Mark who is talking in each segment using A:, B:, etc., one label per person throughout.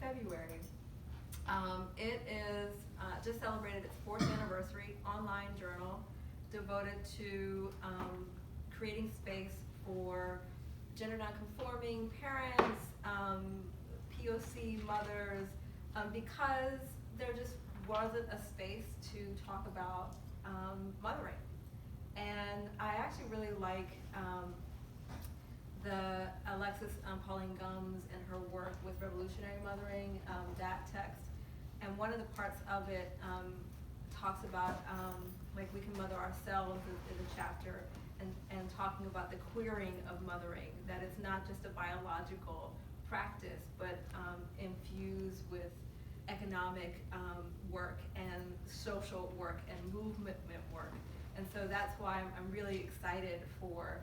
A: February. It is just celebrated its 4th anniversary online journal devoted to creating space for gender nonconforming parents, POC mothers, because there just wasn't a space to talk about mothering. And I actually really like the Alexis Pauline Gumbs and her work with revolutionary mothering, that text. And one of the parts of it talks about like we can mother ourselves is a chapter, and talking about the queering of mothering, that it's not just a biological practice, but infused with economic work and social work and movement work. And so that's why I'm really excited for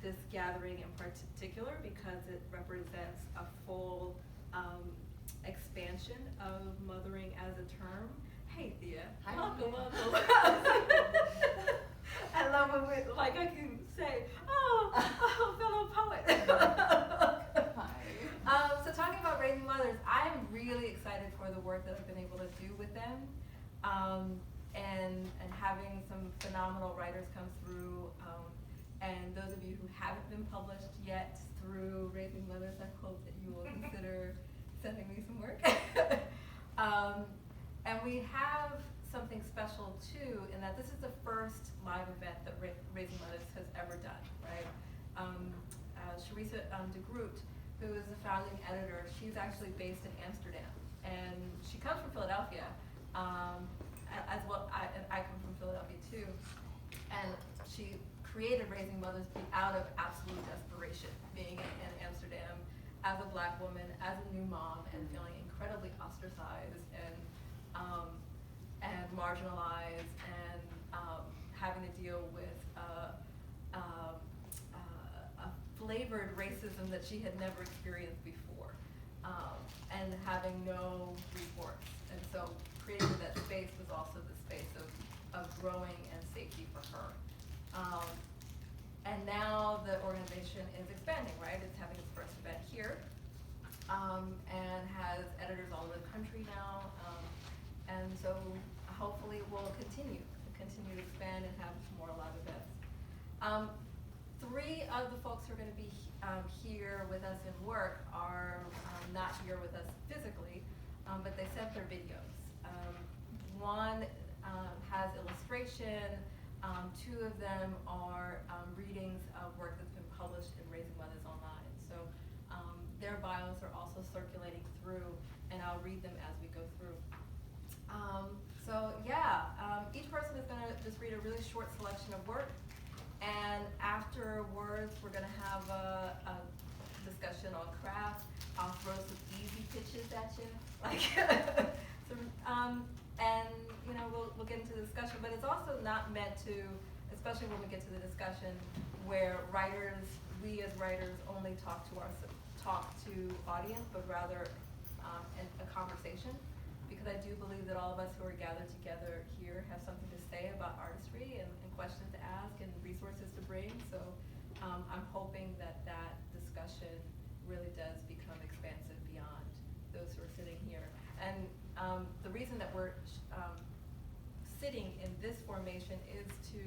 A: this gathering in particular, because it represents a full expansion of mothering as a term. Hey, Thea.
B: Hi.
A: Welcome. I love when we, like, I can say, fellow poet.
B: Hi.
A: So talking about raising mothers, I'm really excited for the work that I've been able to do with them, and having some phenomenal writers come through. And those of you who haven't been published yet through Raising Mothers, I hope that you will consider sending me some work. And we have something special too, in that this is the first live event that Raising Mothers has ever done, right? Charissa de Groot, who is the founding editor, she's actually based in Amsterdam, and she comes from Philadelphia, as well. I come from Philadelphia too, and she created Raising Mothers out of absolute desperation, being in Amsterdam as a Black woman, as a new mom, and feeling incredibly ostracized and marginalized, and having to deal with a flavored racism that she had never experienced before, and having no recourse. And so creating that space was also the space of growing and safety for her. And now the organization is expanding, right? It's having its first event here, and has editors all over the country now, and so hopefully we'll continue to expand and have more live events. 3 of the folks who are going to be here with us in work are not here with us physically, but they sent their videos. One has illustration. 2 of them are readings of work that's been published in Raising Mothers Online. So their bios are also circulating through, and I'll read them as we go through. Each person is going to just read a really short selection of work, and afterwards we're going to have a discussion on craft. I'll throw some easy pitches at you, and we'll get into the discussion. But it's also not meant to, especially when we get to the discussion, where we as writers only talk to audience, but rather a conversation. Because I do believe that all of us who are gathered together here have something to say about artistry, and questions to ask and resources to bring. So I'm hoping that discussion really does become expansive beyond those who are sitting here. And the reason that we're sitting in this formation is to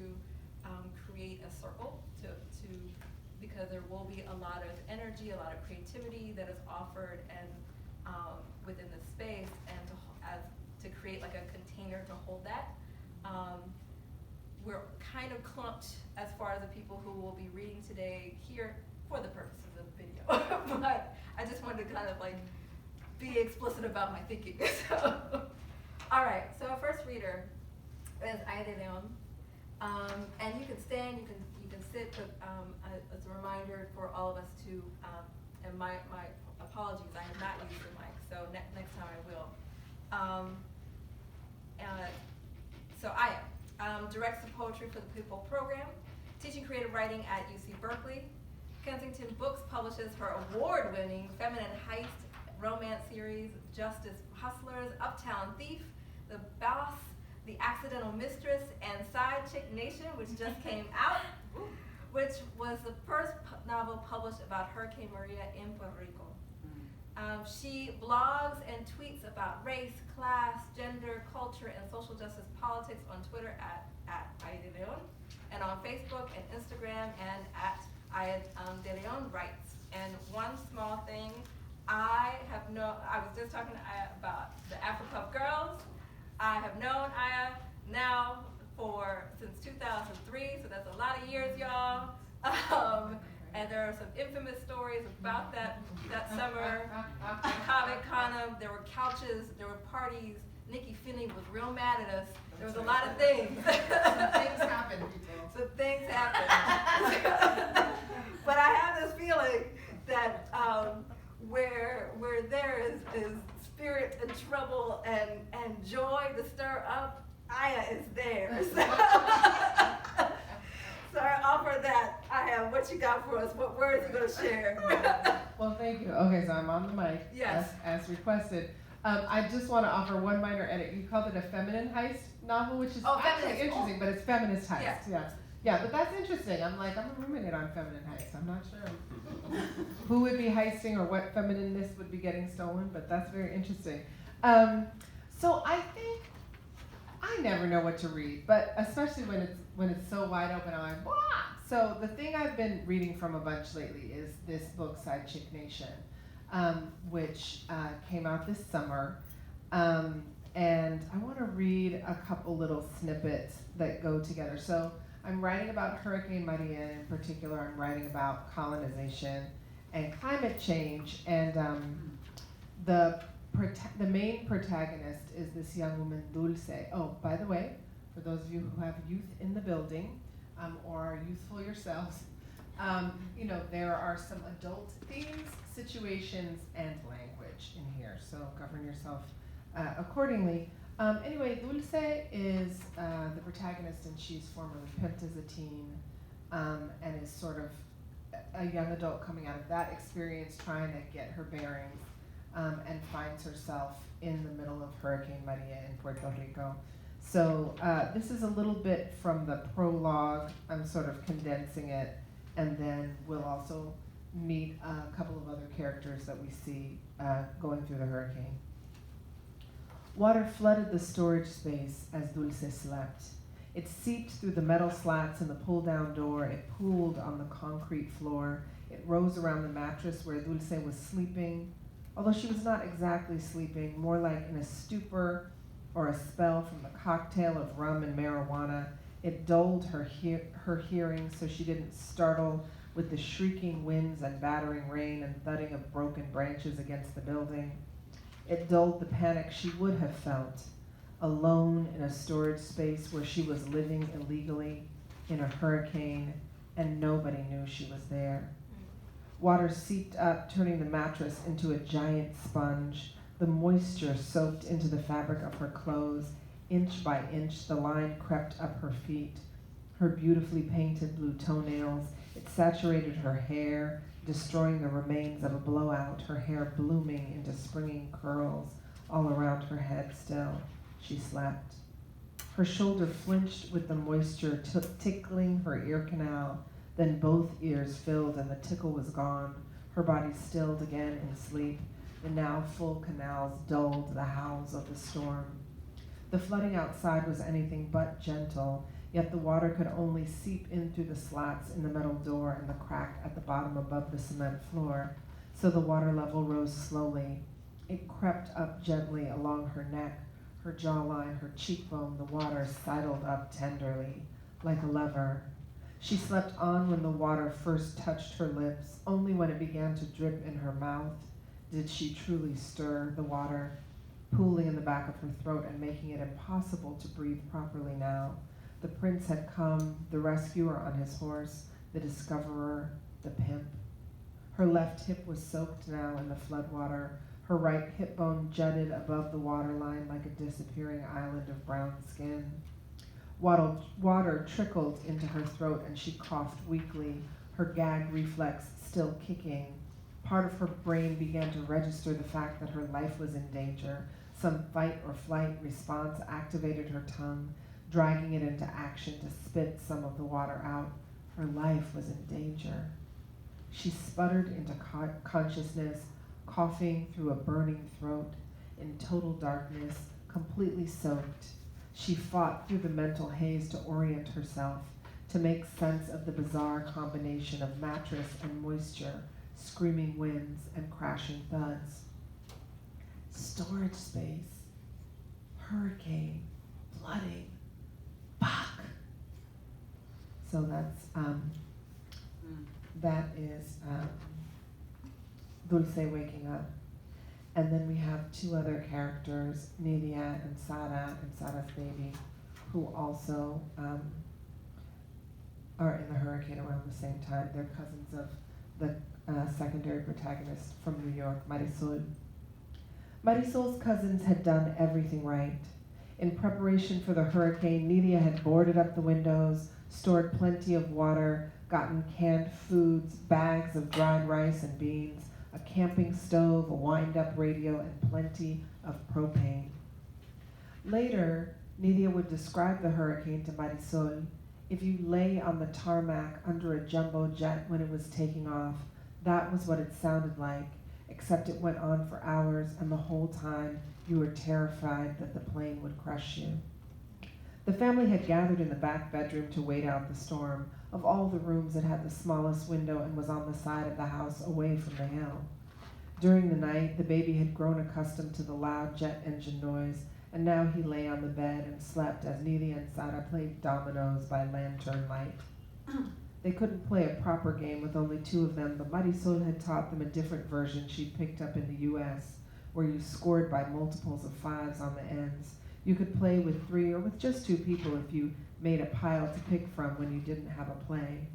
A: create a circle because there will be a lot of energy, a lot of creativity that is offered and within the space, and to create like a container to hold that. We're kind of clumped as far as the people who will be reading today here for the purposes of the video. But I just wanted to kind of like be explicit about my thinking. All right, so our first reader is Aida Leon. And you can stand, you can sit, but as a reminder for all of us to, and my apologies, I have not used the mic, so next time I will. So Aya directs the Poetry for the People program, teaching creative writing at UC Berkeley. Kensington Books publishes her award-winning feminine heist romance series, Justice Hustlers, Uptown Thief, The Boss, The Accidental Mistress, and Side Chick Nation, which just came out, which was the first novel published about Hurricane Maria in Puerto Rico. She blogs and tweets about race, class, gender, culture, and social justice politics on Twitter at Aya de Leon, and on Facebook and Instagram and at Aya de Leon Writes. And one small thing, I was just talking to Aya about the AfroPuff Girls. I have known Aya now since 2003, so that's a lot of years, y'all. And there are some infamous stories about that summer. Comic-Con, there were couches, there were parties. Nikki Finney was real mad at us. There was a lot of things.
B: Some things happened, people.
A: Some things happened. But I have this feeling that where there is spirit and trouble and joy to stir up, Aya is there. So I offer that. Aya, what you got for us? What words are you going to share?
C: Well, thank you. Okay, so I'm on the mic,
A: Yes.
C: as requested. I just want to offer one minor edit. You called it a feminine heist novel, which is actually
A: feminist.
C: interesting, but it's feminist heist.
A: Yeah.
C: Yeah, but that's interesting. I'm a ruminate on feminine heist. I'm not sure who would be heisting or what feminineness would be getting stolen, but that's very interesting. So I think I never know what to read, but especially when it's so wide open, I'm like, wow. So the thing I've been reading from a bunch lately is this book, Side Chick Nation, which came out this summer. And I want to read a couple little snippets that go together. So I'm writing about Hurricane Maria, and in particular, I'm writing about colonization and climate change. And the main protagonist is this young woman, Dulce. Oh, by the way, for those of you who have youth in the building, or are youthful yourselves, there are some adult themes, situations, and language in here, so govern yourself accordingly. Anyway, Dulce is the protagonist, and she's formerly pimped as a teen, and is sort of a young adult coming out of that experience, trying to get her bearings, and finds herself in the middle of Hurricane Maria in Puerto Rico. So this is a little bit from the prologue. I'm sort of condensing it, and then we'll also meet a couple of other characters that we see going through the hurricane. Water flooded the storage space as Dulce slept. It seeped through the metal slats in the pull-down door. It pooled on the concrete floor. It rose around the mattress where Dulce was sleeping, although she was not exactly sleeping, more like in a stupor or a spell from the cocktail of rum and marijuana. It dulled her hearing so she didn't startle with the shrieking winds and battering rain and thudding of broken branches against the building. It dulled the panic she would have felt, alone in a storage space where she was living illegally in a hurricane and nobody knew she was there. Water seeped up, turning the mattress into a giant sponge. The moisture soaked into the fabric of her clothes. Inch by inch, the line crept up her feet. Her beautifully painted blue toenails, it saturated her hair, destroying the remains of a blowout, her hair blooming into springing curls all around her head still. She slept. Her shoulder flinched with the moisture tickling her ear canal. Then both ears filled and the tickle was gone. Her body stilled again in sleep. The now full canals dulled the howls of the storm. The flooding outside was anything but gentle, yet the water could only seep in through the slats in the metal door and the crack at the bottom above the cement floor, so the water level rose slowly. It crept up gently along her neck, her jawline, her cheekbone. The water sidled up tenderly, like a lever. She slept on when the water first touched her lips. Only when it began to drip in her mouth did she truly stir the water, pooling in the back of her throat and making it impossible to breathe properly now. The prince had come, the rescuer on his horse, the discoverer, the pimp. Her left hip was soaked now in the floodwater. Her right hip bone jutted above the waterline like a disappearing island of brown skin. Water trickled into her throat and she coughed weakly, her gag reflex still kicking. Part of her brain began to register the fact that her life was in danger. Some fight or flight response activated her tongue, dragging it into action to spit some of the water out. Her life was in danger. She sputtered into consciousness. coughing through a burning throat, in total darkness, completely soaked. She fought through the mental haze to orient herself, to make sense of the bizarre combination of mattress and moisture, screaming winds and crashing thuds. Storage space, hurricane, flooding, fuck. So that is Dulce waking up. And then we have two other characters, Nidia and Sara's baby, who also are in the hurricane around the same time. They're cousins of the secondary protagonist from New York, Marisol. Marisol's cousins had done everything right. In preparation for the hurricane, Nidia had boarded up the windows, stored plenty of water, gotten canned foods, bags of dried rice and beans, a camping stove, a wind-up radio, and plenty of propane. Later, Nidia would describe the hurricane to Marisol. If you lay on the tarmac under a jumbo jet when it was taking off, that was what it sounded like, except it went on for hours, and the whole time you were terrified that the plane would crush you. The family had gathered in the back bedroom to wait out the storm. Of all the rooms, it had the smallest window and was on the side of the house away from the hill. During the night, the baby had grown accustomed to the loud jet engine noise, and now he lay on the bed and slept as Nidia and Sara played dominoes by lantern light. They couldn't play a proper game with only two of them, but Marisol had taught them a different version she'd picked up in the U.S., where you scored by multiples of fives on the ends. You could play with three or with just two people if you made a pile to pick from when you didn't have a play.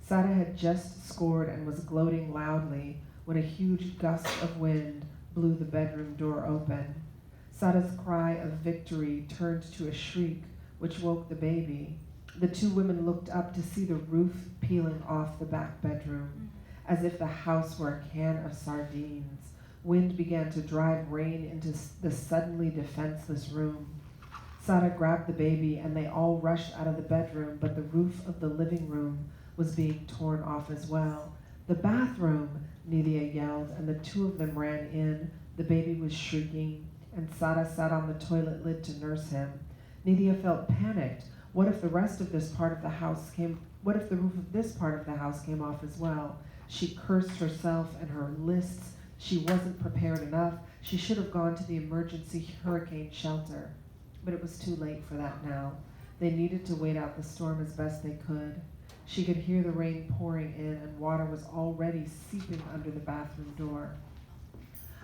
C: Sara had just scored and was gloating loudly when a huge gust of wind blew the bedroom door open. Sara's cry of victory turned to a shriek, which woke the baby. The two women looked up to see the roof peeling off the back bedroom, as if the house were a can of sardines. Wind began to drive rain into the suddenly defenseless room. Sara grabbed the baby and they all rushed out of the bedroom, but the roof of the living room was being torn off as well. "The bathroom," Nidia yelled, and the two of them ran in. The baby was shrieking, and Sara sat on the toilet lid to nurse him. Nidia felt panicked. What if the rest of this part of the house what if the roof of this part of the house came off as well? She cursed herself and her lists. She wasn't prepared enough. She should have gone to the emergency hurricane shelter. But it was too late for that now. They needed to wait out the storm as best they could. She could hear the rain pouring in, and water was already seeping under the bathroom door.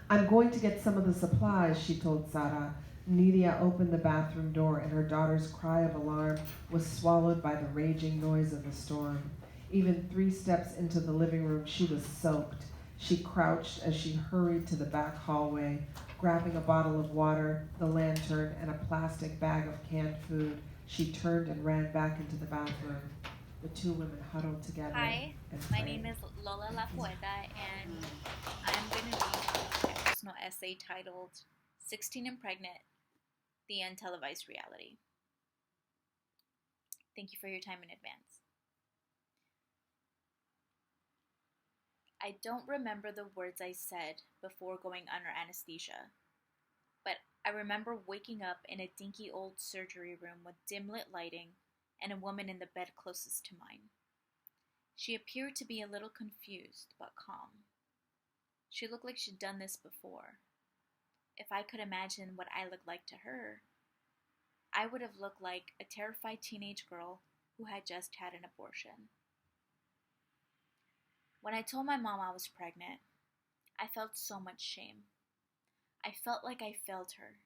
C: "I'm going to get some of the supplies," she told Sara. Nidia opened the bathroom door, and her daughter's cry of alarm was swallowed by the raging noise of the storm. Even 3 steps into the living room, she was soaked. She crouched as she hurried to the back hallway, grabbing a bottle of water, the lantern, and a plastic bag of canned food. She turned and ran back into the bathroom. The two women huddled together.
D: Hi,
C: and
D: my
C: prayed.
D: name is Lola La Poeta, and I'm going to read a personal essay titled 16 and Pregnant, The Untelevised Reality. Thank you for your time in advance. I don't remember the words I said before going under anesthesia, but I remember waking up in a dinky old surgery room with dim-lit lighting and a woman in the bed closest to mine. She appeared to be a little confused, but calm. She looked like she'd done this before. If I could imagine what I looked like to her, I would have looked like a terrified teenage girl who had just had an abortion. When I told my mom I was pregnant, I felt so much shame. I felt like I failed her.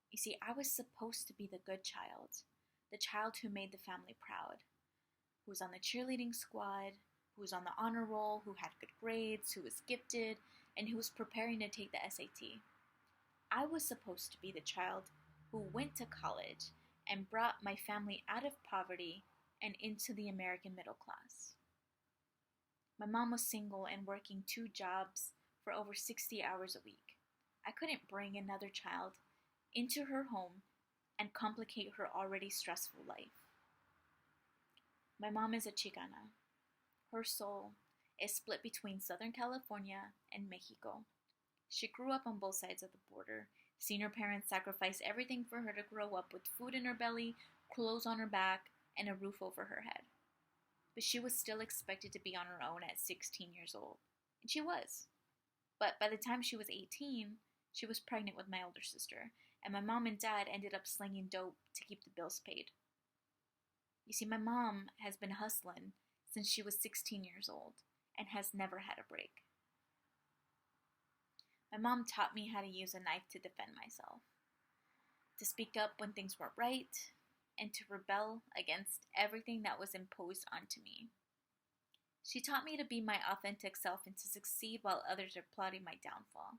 D: You see, I was supposed to be the good child, the child who made the family proud, who was on the cheerleading squad, who was on the honor roll, who had good grades, who was gifted, and who was preparing to take the SAT. I was supposed to be the child who went to college and brought my family out of poverty and into the American middle class. My mom was single and working 2 jobs for over 60 hours a week. I couldn't bring another child into her home and complicate her already stressful life. My mom is a Chicana. Her soul is split between Southern California and Mexico. She grew up on both sides of the border, seeing her parents sacrifice everything for her to grow up with food in her belly, clothes on her back, and a roof over her head. But she was still expected to be on her own at 16 years old. And she was. But by the time she was 18, she was pregnant with my older sister, and my mom and dad ended up slinging dope to keep the bills paid. You see, my mom has been hustling since she was 16 years old and has never had a break. My mom taught me how to use a knife to defend myself, to speak up when things weren't right, and to rebel against everything that was imposed onto me. She taught me to be my authentic self and to succeed while others are plotting my downfall.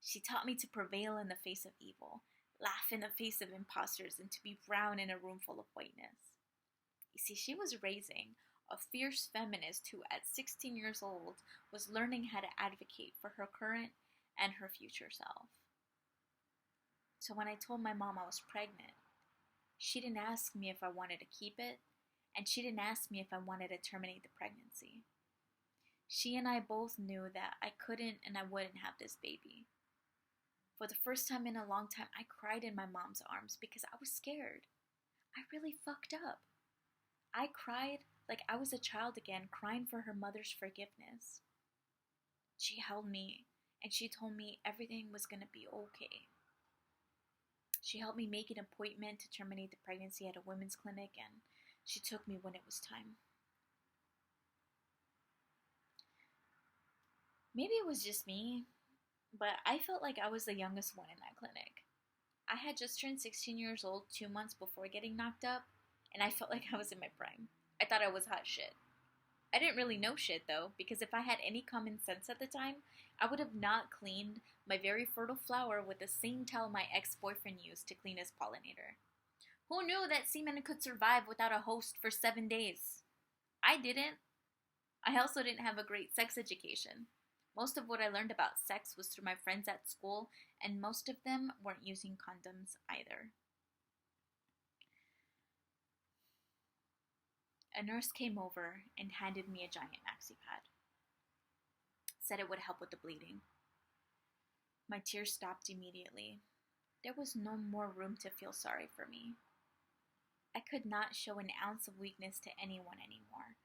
D: She taught me to prevail in the face of evil, laugh in the face of imposters, and to be brown in a room full of whiteness. You see, she was raising a fierce feminist who, at 16 years old, was learning how to advocate for her current and her future self. So when I told my mom I was pregnant, she didn't ask me if I wanted to keep it, and she didn't ask me if I wanted to terminate the pregnancy. She and I both knew that I couldn't and I wouldn't have this baby. For the first time in a long time, I cried in my mom's arms because I was scared. I really fucked up. I cried like I was a child again, crying for her mother's forgiveness. She held me and she told me everything was going to be okay. She helped me make an appointment to terminate the pregnancy at a women's clinic, and she took me when it was time. Maybe it was just me, but I felt like I was the youngest one in that clinic. I had just turned 16 years old 2 months before getting knocked up, and I felt like I was in my prime. I thought I was hot shit. I didn't really know shit though, because if I had any common sense at the time, I would have not cleaned my very fertile flower with the same towel my ex-boyfriend used to clean his pollinator. Who knew that semen could survive without a host for 7 days? I didn't. I also didn't have a great sex education. Most of what I learned about sex was through my friends at school, and most of them weren't using condoms either. A nurse came over and handed me a giant maxi pad. Said it would help with the bleeding. My tears stopped immediately. There was no more room to feel sorry for me. I could not show an ounce of weakness to anyone anymore.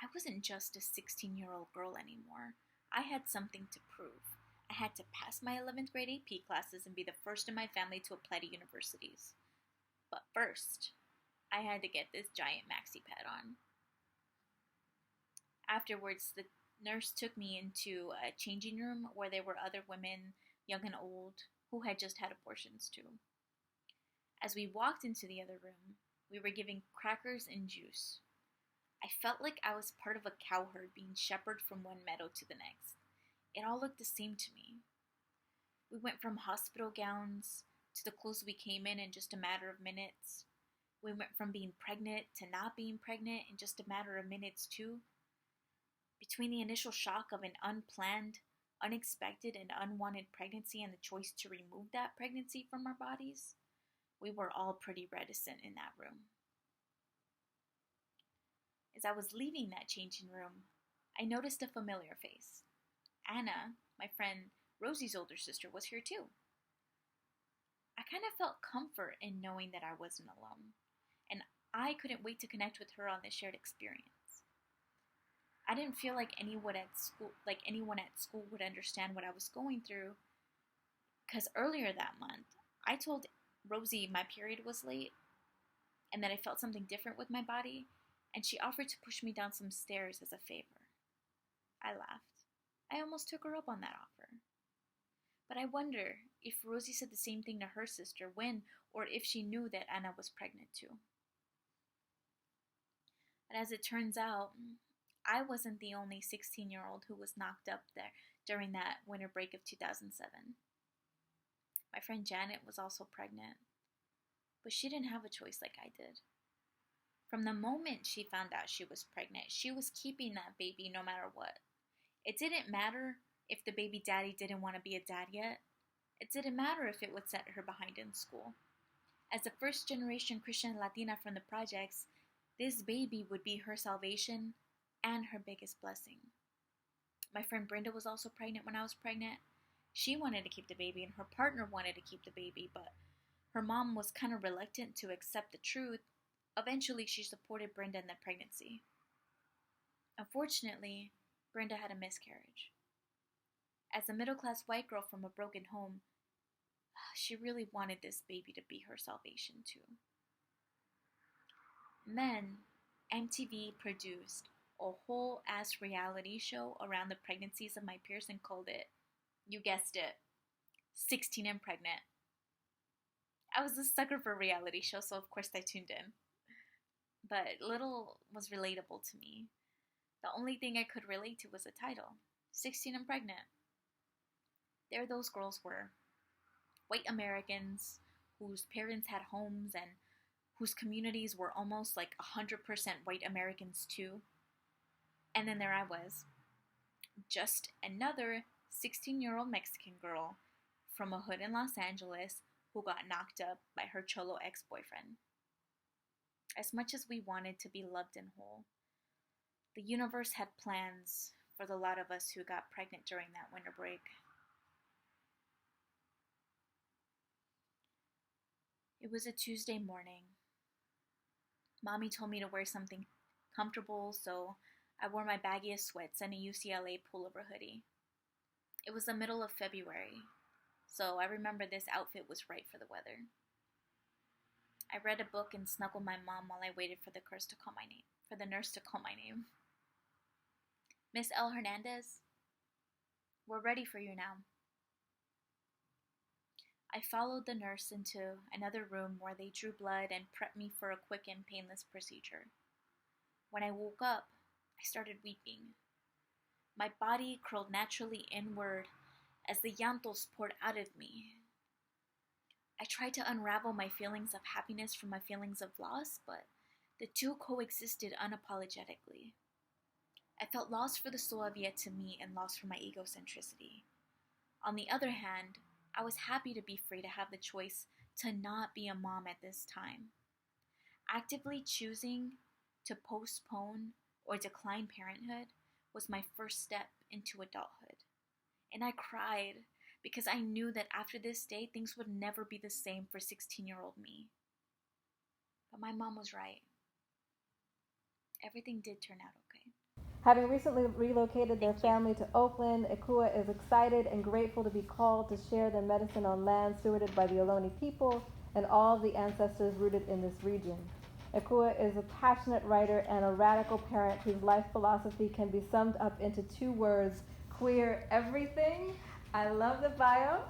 D: I wasn't just a 16-year-old girl anymore. I had something to prove. I had to pass my 11th grade AP classes and be the first in my family to apply to universities. But first, I had to get this giant maxi pad on. Afterwards, the nurse took me into a changing room where there were other women, young and old, who had just had abortions too. As we walked into the other room, we were given crackers and juice. I felt like I was part of a cow herd being shepherded from one meadow to the next. It all looked the same to me. We went from hospital gowns to the clothes we came in just a matter of minutes. We went from being pregnant to not being pregnant in just a matter of minutes too. Between the initial shock of an unplanned, unexpected, and unwanted pregnancy and the choice to remove that pregnancy from our bodies, we were all pretty reticent in that room. As I was leaving that changing room, I noticed a familiar face. Anna, my friend Rosie's older sister, was here too. I kind of felt comfort in knowing that I wasn't alone, and I couldn't wait to connect with her on this shared experience. I didn't feel like anyone at school would understand what I was going through, because earlier that month, I told Rosie my period was late, and that I felt something different with my body, and she offered to push me down some stairs as a favor. I laughed. I almost took her up on that offer. But I wonder if Rosie said the same thing to her sister when, or if she knew that Anna was pregnant too. But as it turns out, I wasn't the only 16-year-old who was knocked up there during that winter break of 2007. My friend Janet was also pregnant, but she didn't have a choice like I did. From the moment she found out she was pregnant, she was keeping that baby no matter what. It didn't matter if the baby daddy didn't want to be a dad yet. It didn't matter if it would set her behind in school. As a first-generation Christian Latina from the projects, this baby would be her salvation and her biggest blessing. My friend Brenda was also pregnant when I was pregnant. She wanted to keep the baby, and her partner wanted to keep the baby, but her mom was kind of reluctant to accept the truth. Eventually, she supported Brenda in the pregnancy. Unfortunately, Brenda had a miscarriage. As a middle-class white girl from a broken home, she really wanted this baby to be her salvation too. And then, MTV produced a whole ass reality show around the pregnancies of my peers and called it, you guessed it, 16 and Pregnant. I was a sucker for reality shows, so of course I tuned in. But little was relatable to me. The only thing I could relate to was the title, 16 and Pregnant. There those girls were, white Americans whose parents had homes and whose communities were almost like 100% white Americans too. And then there I was, just another 16-year-old Mexican girl from a hood in Los Angeles who got knocked up by her cholo ex-boyfriend. As much as we wanted to be loved and whole, the universe had plans for the lot of us who got pregnant during that winter break. It was a Tuesday morning. Mommy told me to wear something comfortable, so I wore my baggiest sweats and a UCLA pullover hoodie. It was the middle of February, so I remember this outfit was right for the weather. I read a book and snuggled my mom while I waited for the nurse to call my name. Miss L. Hernandez, we're ready for you now. I followed the nurse into another room where they drew blood and prepped me for a quick and painless procedure. When I woke up, I started weeping. My body curled naturally inward as the llantos poured out of me. I tried to unravel my feelings of happiness from my feelings of loss, but the two coexisted unapologetically. I felt lost for the Soviet to me and lost for my egocentricity. On the other hand, I was happy to be free to have the choice to not be a mom at this time. Actively choosing to postpone or decline parenthood was my first step into adulthood. And I cried because I knew that after this day, things would never be the same for 16-year-old me. But my mom was right. Everything did turn out okay.
A: Having recently relocated their family to Oakland, Ekua is excited and grateful to be called to share their medicine on land stewarded by the Ohlone people and all of the ancestors rooted in this region. Ekua is a passionate writer and a radical parent whose life philosophy can be summed up into two words, queer everything. I love the bio.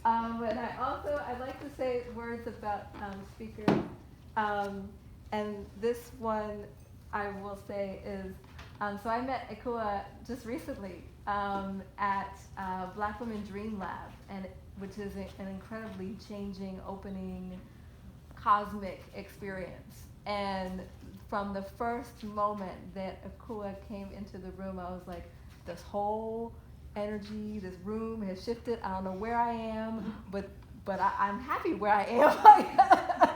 A: And I'd like to say words about speakers. And this one I will say is, so I met Ekua just recently at Black Women Dream Lab, which is an incredibly changing, opening, cosmic experience. And from the first moment that Ekua came into the room, I was like, this whole energy, this room has shifted. I don't know where I am, but I'm happy where I am.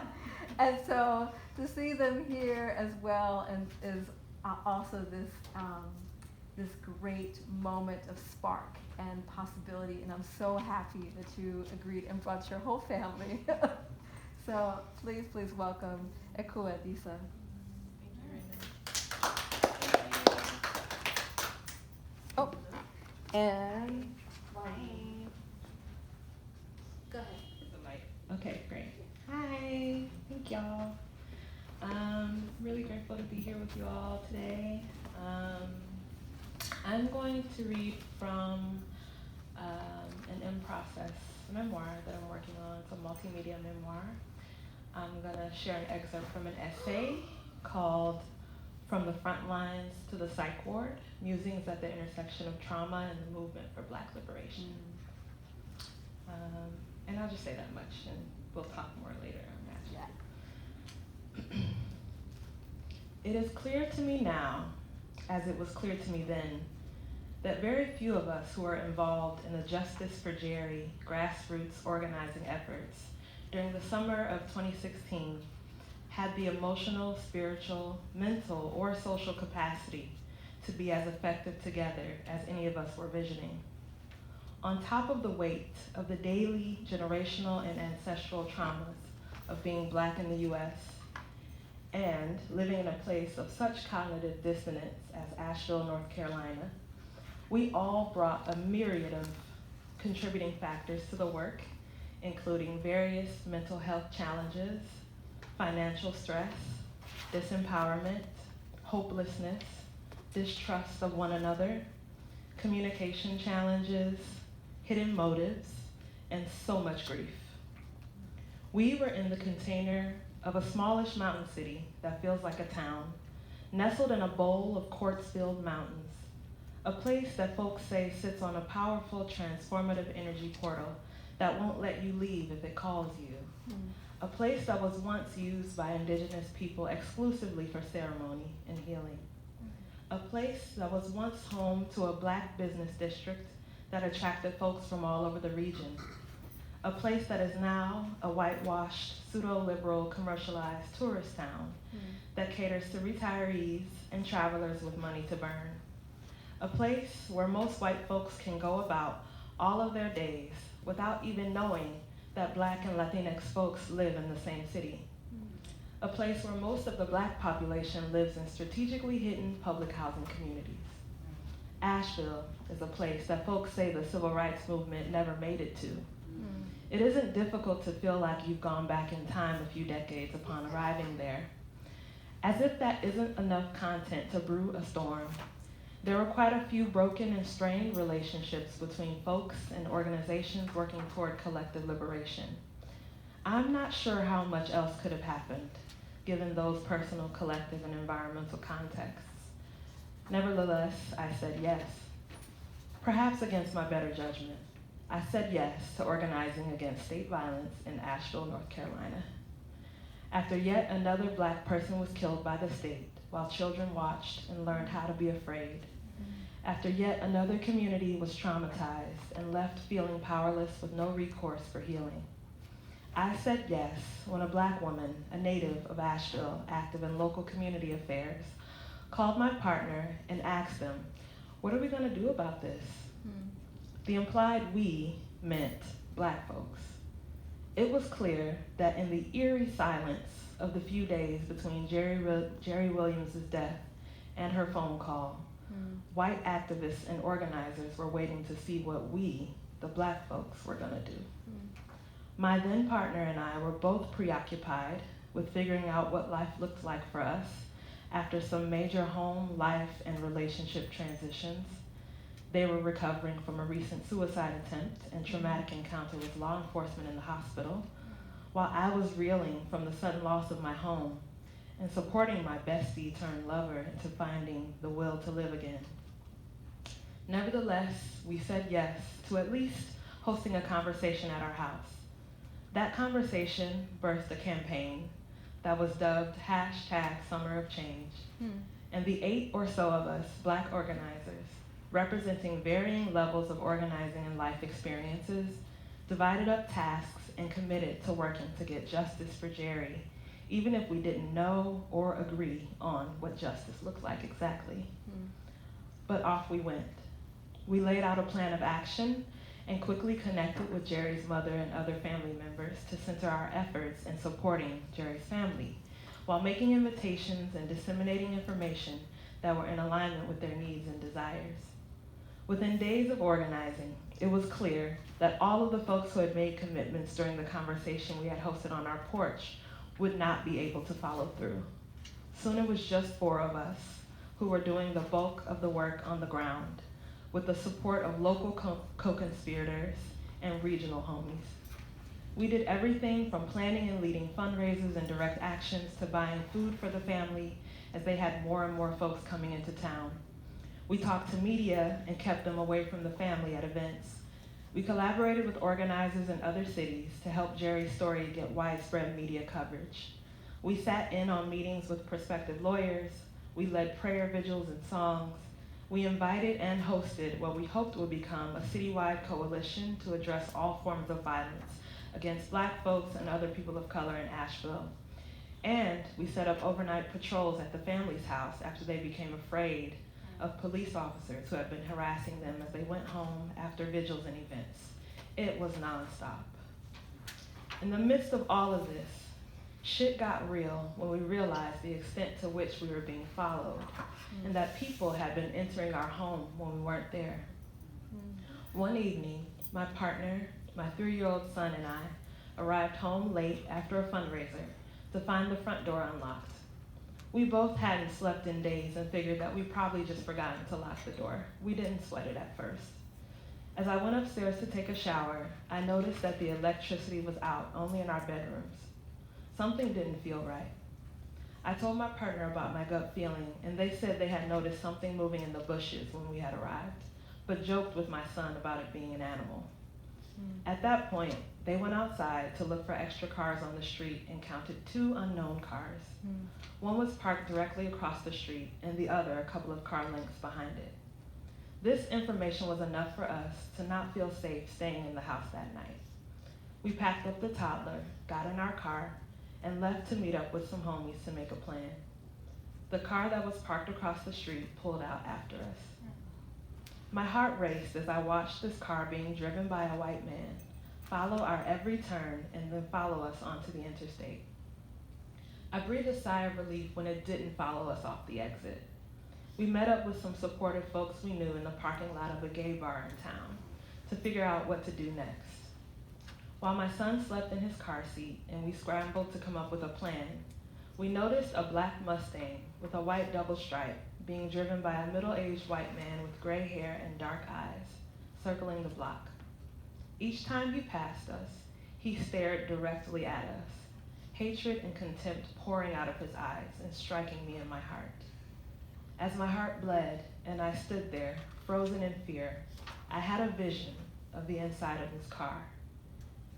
A: And so to see them here as well and is also this great moment of spark and possibility, and I'm so happy that you agreed and brought your whole family. So please welcome Ekua Disa. Oh, and go ahead.
C: Okay, great. Hi, thank y'all. Really grateful to be here with you all today. I'm going to read from an in-process memoir that I'm working on. It's a multimedia memoir. I'm going to share an excerpt from an essay called From the Front Lines to the Psych Ward, Musings at the Intersection of Trauma and the Movement for Black Liberation. And I'll just say that much, and we'll talk more later on that. It is clear to me now, as it was clear to me then, that very few of us who are involved in the Justice for Jerry grassroots organizing efforts during the summer of 2016 had the emotional, spiritual, mental, or social capacity
E: to be as effective together as any of us were visioning. On top of the weight of the daily generational and ancestral traumas of being Black in the US and living in a place of such cognitive dissonance as Asheville, North Carolina, we all brought a myriad of contributing factors to the work, including various mental health challenges, financial stress, disempowerment, hopelessness, distrust of one another, communication challenges, hidden motives, and so much grief. We were in the container of a smallish mountain city that feels like a town, nestled in a bowl of quartz-filled mountains, a place that folks say sits on a powerful transformative energy portal that won't let you leave if it calls you. A place that was once used by indigenous people exclusively for ceremony and healing. A place that was once home to a Black business district that attracted folks from all over the region. A place that is now a whitewashed, pseudo-liberal, commercialized tourist town that caters to retirees and travelers with money to burn. A place where most white folks can go about all of their days without even knowing that Black and Latinx folks live in the same city. A place where most of the Black population lives in strategically hidden public housing communities. Asheville is a place that folks say the civil rights movement never made it to. It isn't difficult to feel like you've gone back in time a few decades upon arriving there. As if that isn't enough content to brew a storm, there were quite a few broken and strained relationships between folks and organizations working toward collective liberation. I'm not sure how much else could have happened, given those personal, collective, and environmental contexts. Nevertheless, I said yes. Perhaps against my better judgment, I said yes to organizing against state violence in Asheville, North Carolina. After yet another Black person was killed by the state, while children watched and learned how to be afraid. After yet another community was traumatized and left feeling powerless with no recourse for healing. I said yes when a Black woman, a native of Asheville, active in local community affairs, called my partner and asked them, "What are we gonna do about this?" The implied we meant Black folks. It was clear that in the eerie silence of the few days between Jerry Williams' death and her phone call, white activists and organizers were waiting to see what we, the Black folks, were gonna do. My then partner and I were both preoccupied with figuring out what life looked like for us after some major home, life, and relationship transitions. They were recovering from a recent suicide attempt and traumatic encounter with law enforcement in the hospital, while I was reeling from the sudden loss of my home and supporting my bestie turned lover into finding the will to live again. Nevertheless, we said yes to at least hosting a conversation at our house. That conversation birthed a campaign that was dubbed #Summer of Change. And the 8 or so of us, Black organizers, representing varying levels of organizing and life experiences, divided up tasks and committed to working to get justice for Jerry, even if we didn't know or agree on what justice looked like exactly. But off we went. We laid out a plan of action and quickly connected with Jerry's mother and other family members to center our efforts in supporting Jerry's family, while making invitations and disseminating information that were in alignment with their needs and desires. Within days of organizing, it was clear that all of the folks who had made commitments during the conversation we had hosted on our porch would not be able to follow through. Soon it was just 4 of us who were doing the bulk of the work on the ground, with the support of local co-conspirators and regional homies. We did everything from planning and leading fundraisers and direct actions to buying food for the family as they had more and more folks coming into town. We talked to media and kept them away from the family at events. We collaborated with organizers in other cities to help Jerry's story get widespread media coverage. We sat in on meetings with prospective lawyers. We led prayer vigils and songs. We invited and hosted what we hoped would become a citywide coalition to address all forms of violence against Black folks and other people of color in Asheville. And we set up overnight patrols at the family's house after they became afraid of police officers who had been harassing them as they went home after vigils and events. It was nonstop. In the midst of all of this, shit got real when we realized the extent to which we were being followed and that people had been entering our home when we weren't there. One evening, my partner, my 3-year-old son, and I arrived home late after a fundraiser to find the front door unlocked. We both hadn't slept in days and figured that we probably just forgotten to lock the door. We didn't sweat it at first. As I went upstairs to take a shower, I noticed that the electricity was out, only in our bedrooms. Something didn't feel right. I told my partner about my gut feeling, and they said they had noticed something moving in the bushes when we had arrived, but joked with my son about it being an animal. At that point, they went outside to look for extra cars on the street and counted 2 unknown cars. One was parked directly across the street, and the other a couple of car lengths behind it. This information was enough for us to not feel safe staying in the house that night. We packed up the toddler, got in our car, and left to meet up with some homies to make a plan. The car that was parked across the street pulled out after us. My heart raced as I watched this car being driven by a white man follow our every turn and then follow us onto the interstate. I breathed a sigh of relief when it didn't follow us off the exit. We met up with some supportive folks we knew in the parking lot of a gay bar in town to figure out what to do next. While my son slept in his car seat and we scrambled to come up with a plan, we noticed a black Mustang with a white double stripe being driven by a middle-aged white man with gray hair and dark eyes, circling the block. Each time he passed us, he stared directly at us, hatred and contempt pouring out of his eyes and striking me in my heart. As my heart bled and I stood there, frozen in fear, I had a vision of the inside of his car.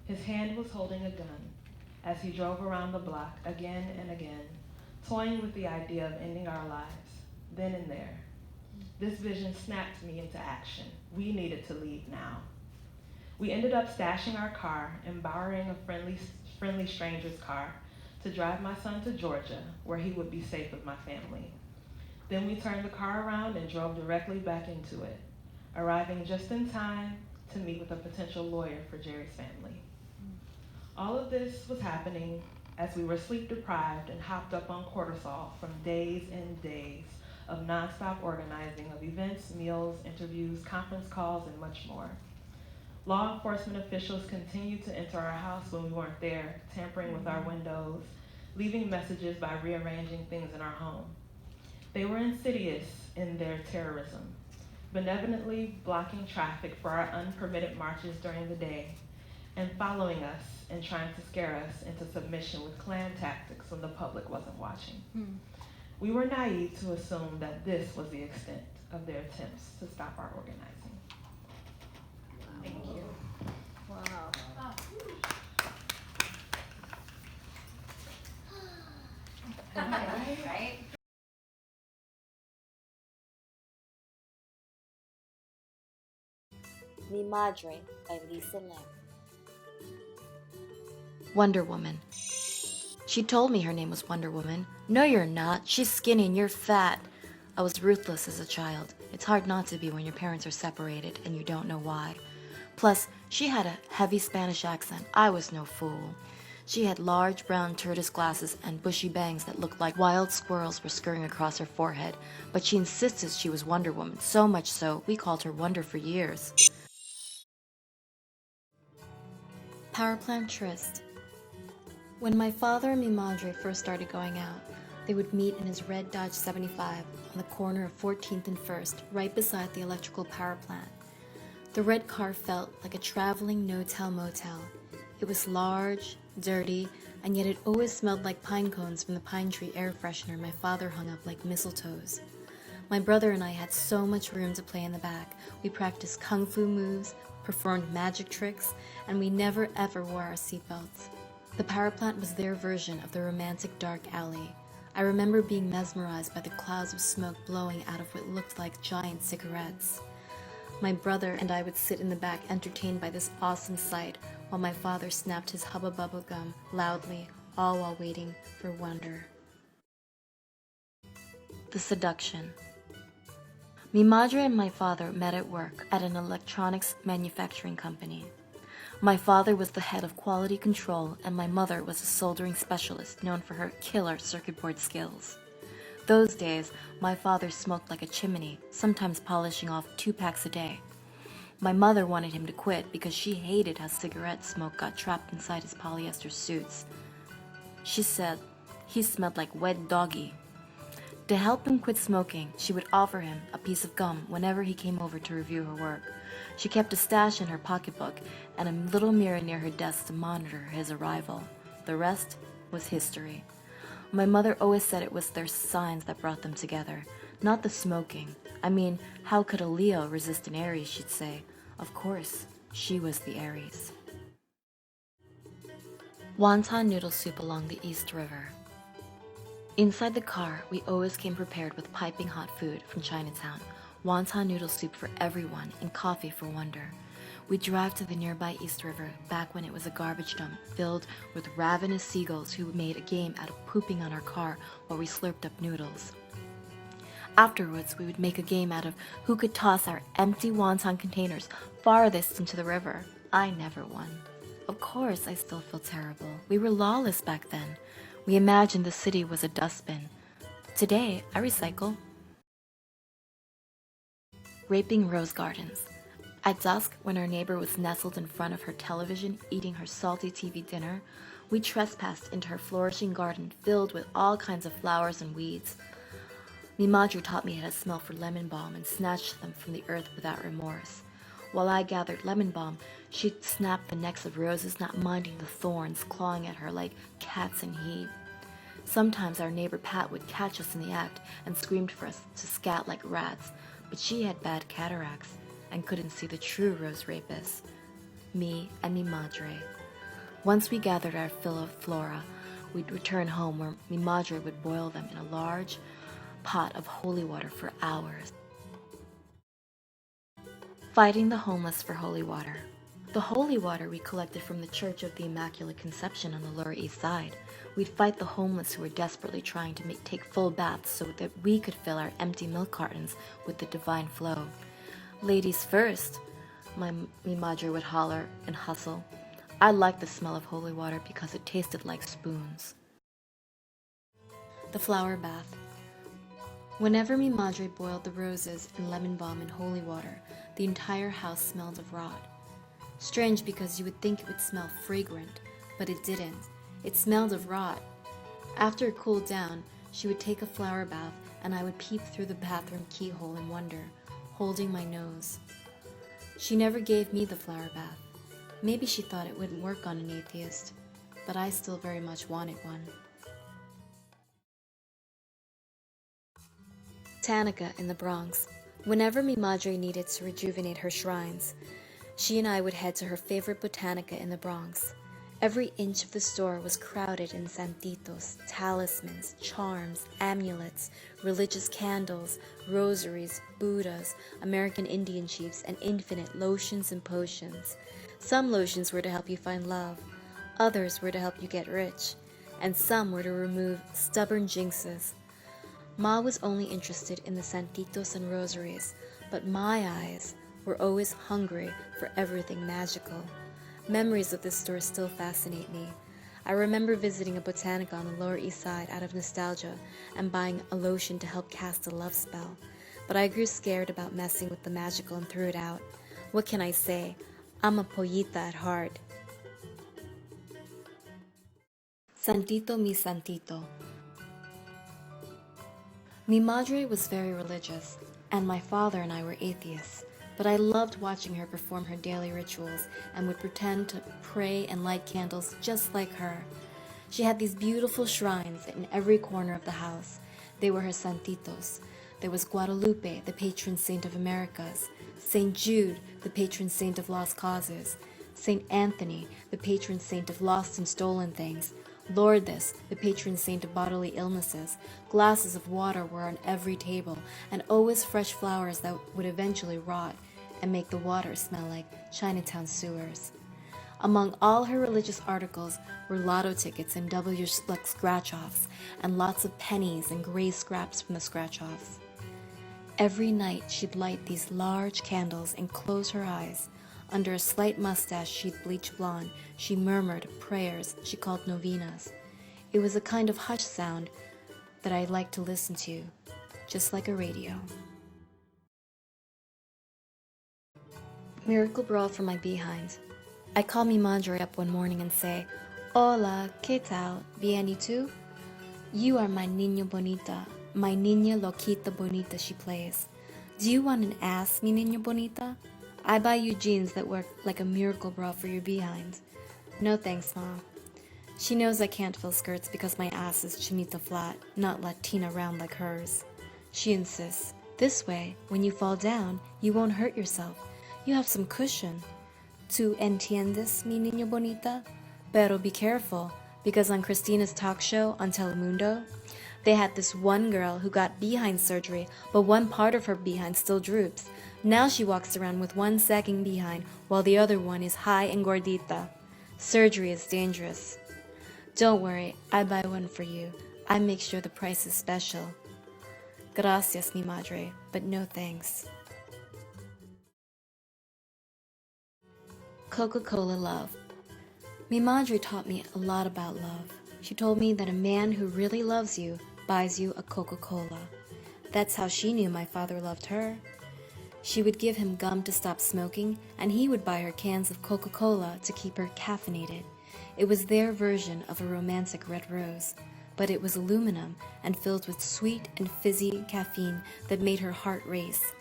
E: His hand was holding a gun as he drove around the block again and again, toying with the idea of ending our lives, then and there. This vision snapped me into action. We needed to leave now. We ended up stashing our car and borrowing a friendly stranger's car to drive my son to Georgia, where he would be safe with my family. Then we turned the car around and drove directly back into it, arriving just in time to meet with a potential lawyer for Jerry's family. All of this was happening as we were sleep deprived and hopped up on cortisol from days and days of nonstop organizing of events, meals, interviews, conference calls, and much more. Law enforcement officials continued to enter our house when we weren't there, tampering with our windows, leaving messages by rearranging things in our home. They were insidious in their terrorism, benevolently blocking traffic for our unpermitted marches during the day, and following us and trying to scare us into submission with Klan tactics when the public wasn't watching. We were naive to assume that this was the extent of their attempts to stop our organizing. Thank you.
A: Wow.
F: Right?
G: Mi Madre by Lisa Lim.
H: Wonder Woman. She told me her name was Wonder Woman. No, you're not. She's skinny and you're fat. I was ruthless as a child. It's hard not to be when your parents are separated and you don't know why. Plus, she had a heavy Spanish accent. I was no fool. She had large brown tortoise glasses and bushy bangs that looked like wild squirrels were scurrying across her forehead. But she insisted she was Wonder Woman, so much so we called her Wonder for years. Power Plant Tryst. When my father and mi madre first started going out, they would meet in his red Dodge 75 on the corner of 14th and 1st, right beside the electrical power plant. The red car felt like a traveling no-tell motel. It was large, dirty, and yet it always smelled like pine cones from the pine tree air freshener my father hung up like mistletoes. My brother and I had so much room to play in the back. We practiced kung fu moves, performed magic tricks, and we never ever wore our seatbelts. The power plant was their version of the romantic dark alley. I remember being mesmerized by the clouds of smoke blowing out of what looked like giant cigarettes. My brother and I would sit in the back entertained by this awesome sight while my father snapped his Hubba Bubba gum loudly, all while waiting for wonder. The Seduction. Mi madre and my father met at work at an electronics manufacturing company. My father was the head of quality control, and my mother was a soldering specialist known for her killer circuit board skills. Those days, my father smoked like a chimney, sometimes polishing off 2 packs a day. My mother wanted him to quit because she hated how cigarette smoke got trapped inside his polyester suits. She said he smelled like wet doggy. To help him quit smoking, she would offer him a piece of gum whenever he came over to review her work. She kept a stash in her pocketbook and a little mirror near her desk to monitor his arrival. The rest was history. My mother always said it was their signs that brought them together, not the smoking. I mean, how could a Leo resist an Aries, she'd say. Of course, she was the Aries. Wonton noodle soup along the East River. Inside the car, we always came prepared with piping hot food from Chinatown, wonton noodle soup for everyone, and coffee for wonder. We'd drive to the nearby East River back when it was a garbage dump filled with ravenous seagulls who made a game out of pooping on our car while we slurped up noodles. Afterwards, we would make a game out of who could toss our empty wonton containers farthest into the river. I never won. Of course, I still feel terrible. We were lawless back then. We imagined the city was a dustbin. Today, I recycle. Raping rose gardens. At dusk, when our neighbor was nestled in front of her television eating her salty TV dinner, we trespassed into her flourishing garden filled with all kinds of flowers and weeds. Mi madre taught me how to smell for lemon balm and snatched them from the earth without remorse. While I gathered lemon balm, she'd snap the necks of roses, not minding the thorns clawing at her like cats in heat. Sometimes our neighbor Pat would catch us in the act and screamed for us to scat like rats, but she had bad cataracts and couldn't see the true rose rapists, me and mi madre. Once we gathered our fill of flora, we'd return home where mi madre would boil them in a large pot of holy water for hours. Fighting the homeless for holy water. The holy water we collected from the Church of the Immaculate Conception on the Lower East Side. We'd fight the homeless who were desperately trying to take full baths so that we could fill our empty milk cartons with the divine flow. Ladies first, mi madre would holler and hustle. I liked the smell of holy water because it tasted like spoons. The flower bath. Whenever mi madre boiled the roses and lemon balm in holy water, the entire house smelled of rot. Strange because you would think it would smell fragrant, but it didn't. It smelled of rot. After it cooled down, she would take a flower bath and I would peep through the bathroom keyhole and wonder, holding my nose. She never gave me the flower bath. Maybe she thought it wouldn't work on an atheist, but I still very much wanted one. Botanica in the Bronx. Whenever mi madre needed to rejuvenate her shrines, she and I would head to her favorite Botanica in the Bronx. Every inch of the store was crowded in santitos, talismans, charms, amulets, religious candles, rosaries, Buddhas, American Indian chiefs, and infinite lotions and potions. Some lotions were to help you find love, others were to help you get rich, and some were to remove stubborn jinxes. Ma was only interested in the santitos and rosaries, but my eyes were always hungry for everything magical. Memories of this store still fascinate me. I remember visiting a Botanica on the Lower East Side out of nostalgia and buying a lotion to help cast a love spell, but I grew scared about messing with the magical and threw it out. What can I say? I'm a pollita at heart. Santito mi santito. Mi madre was very religious, and my father and I were atheists, but I loved watching her perform her daily rituals and would pretend to pray and light candles just like her. She had these beautiful shrines in every corner of the house. They were her santitos. There was Guadalupe, the patron saint of Americas, St. Jude, the patron saint of lost causes, St. Anthony, the patron saint of lost and stolen things, Lourdes, the patron saint of bodily illnesses. Glasses of water were on every table, and always fresh flowers that would eventually rot and make the water smell like Chinatown sewers. Among all her religious articles were lotto tickets and W luck scratch-offs, and lots of pennies and gray scraps from the scratch-offs. Every night she'd light these large candles and close her eyes. Under a slight mustache she'd bleach blonde, she murmured prayers she called novenas. It was a kind of hush sound that I liked to listen to, just like a radio. Miracle Bra for my behind. I call me Madre up one morning and say, Hola, ¿qué tal? Bien y tú? You are my niña bonita, my niña loquita bonita, she plays. Do you want an ass, mi niña bonita? I buy you jeans that work like a miracle bra for your behind. No thanks, Ma. She knows I can't fill skirts because my ass is chinita flat, not Latina round like hers. She insists, this way, when you fall down, you won't hurt yourself. You have some cushion. ¿Tú entiendes, mi niña bonita? Pero be careful, because on Christina's talk show on Telemundo, they had this one girl who got behind surgery, but one part of her behind still droops. Now she walks around with one sagging behind, while the other one is high and gordita. Surgery is dangerous. Don't worry, I buy one for you. I make sure the price is special. Gracias, mi madre, but no thanks. Coca-Cola love. Mi madre taught me a lot about love. She told me that a man who really loves you buys you a Coca-Cola. That's how she knew my father loved her. She would give him gum to stop smoking, and he would buy her cans of Coca-Cola to keep her caffeinated. It was their version of a romantic red rose, but it was aluminum and filled with sweet and fizzy caffeine that made her heart race.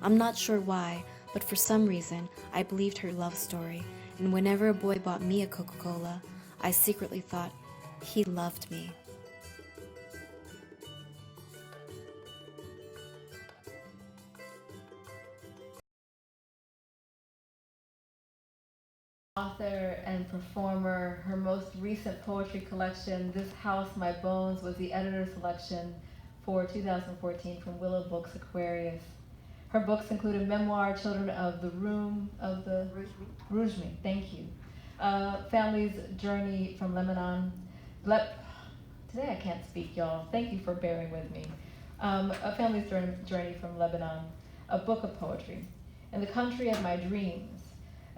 H: I'm not sure why, but for some reason, I believed her love story, and whenever a boy bought me a Coca-Cola, I secretly thought he loved me.
C: Author and performer. Her most recent poetry collection, This House, My Bones, was the editor's selection for 2014 from Willow Books Aquarius. Her books include a memoir, Children of the Room of the Rujmi, thank you. Family's Journey from Lebanon. Today I can't speak, y'all. Thank you for bearing with me. A Family's Journey from Lebanon, a book of poetry. In the Country of My Dreams.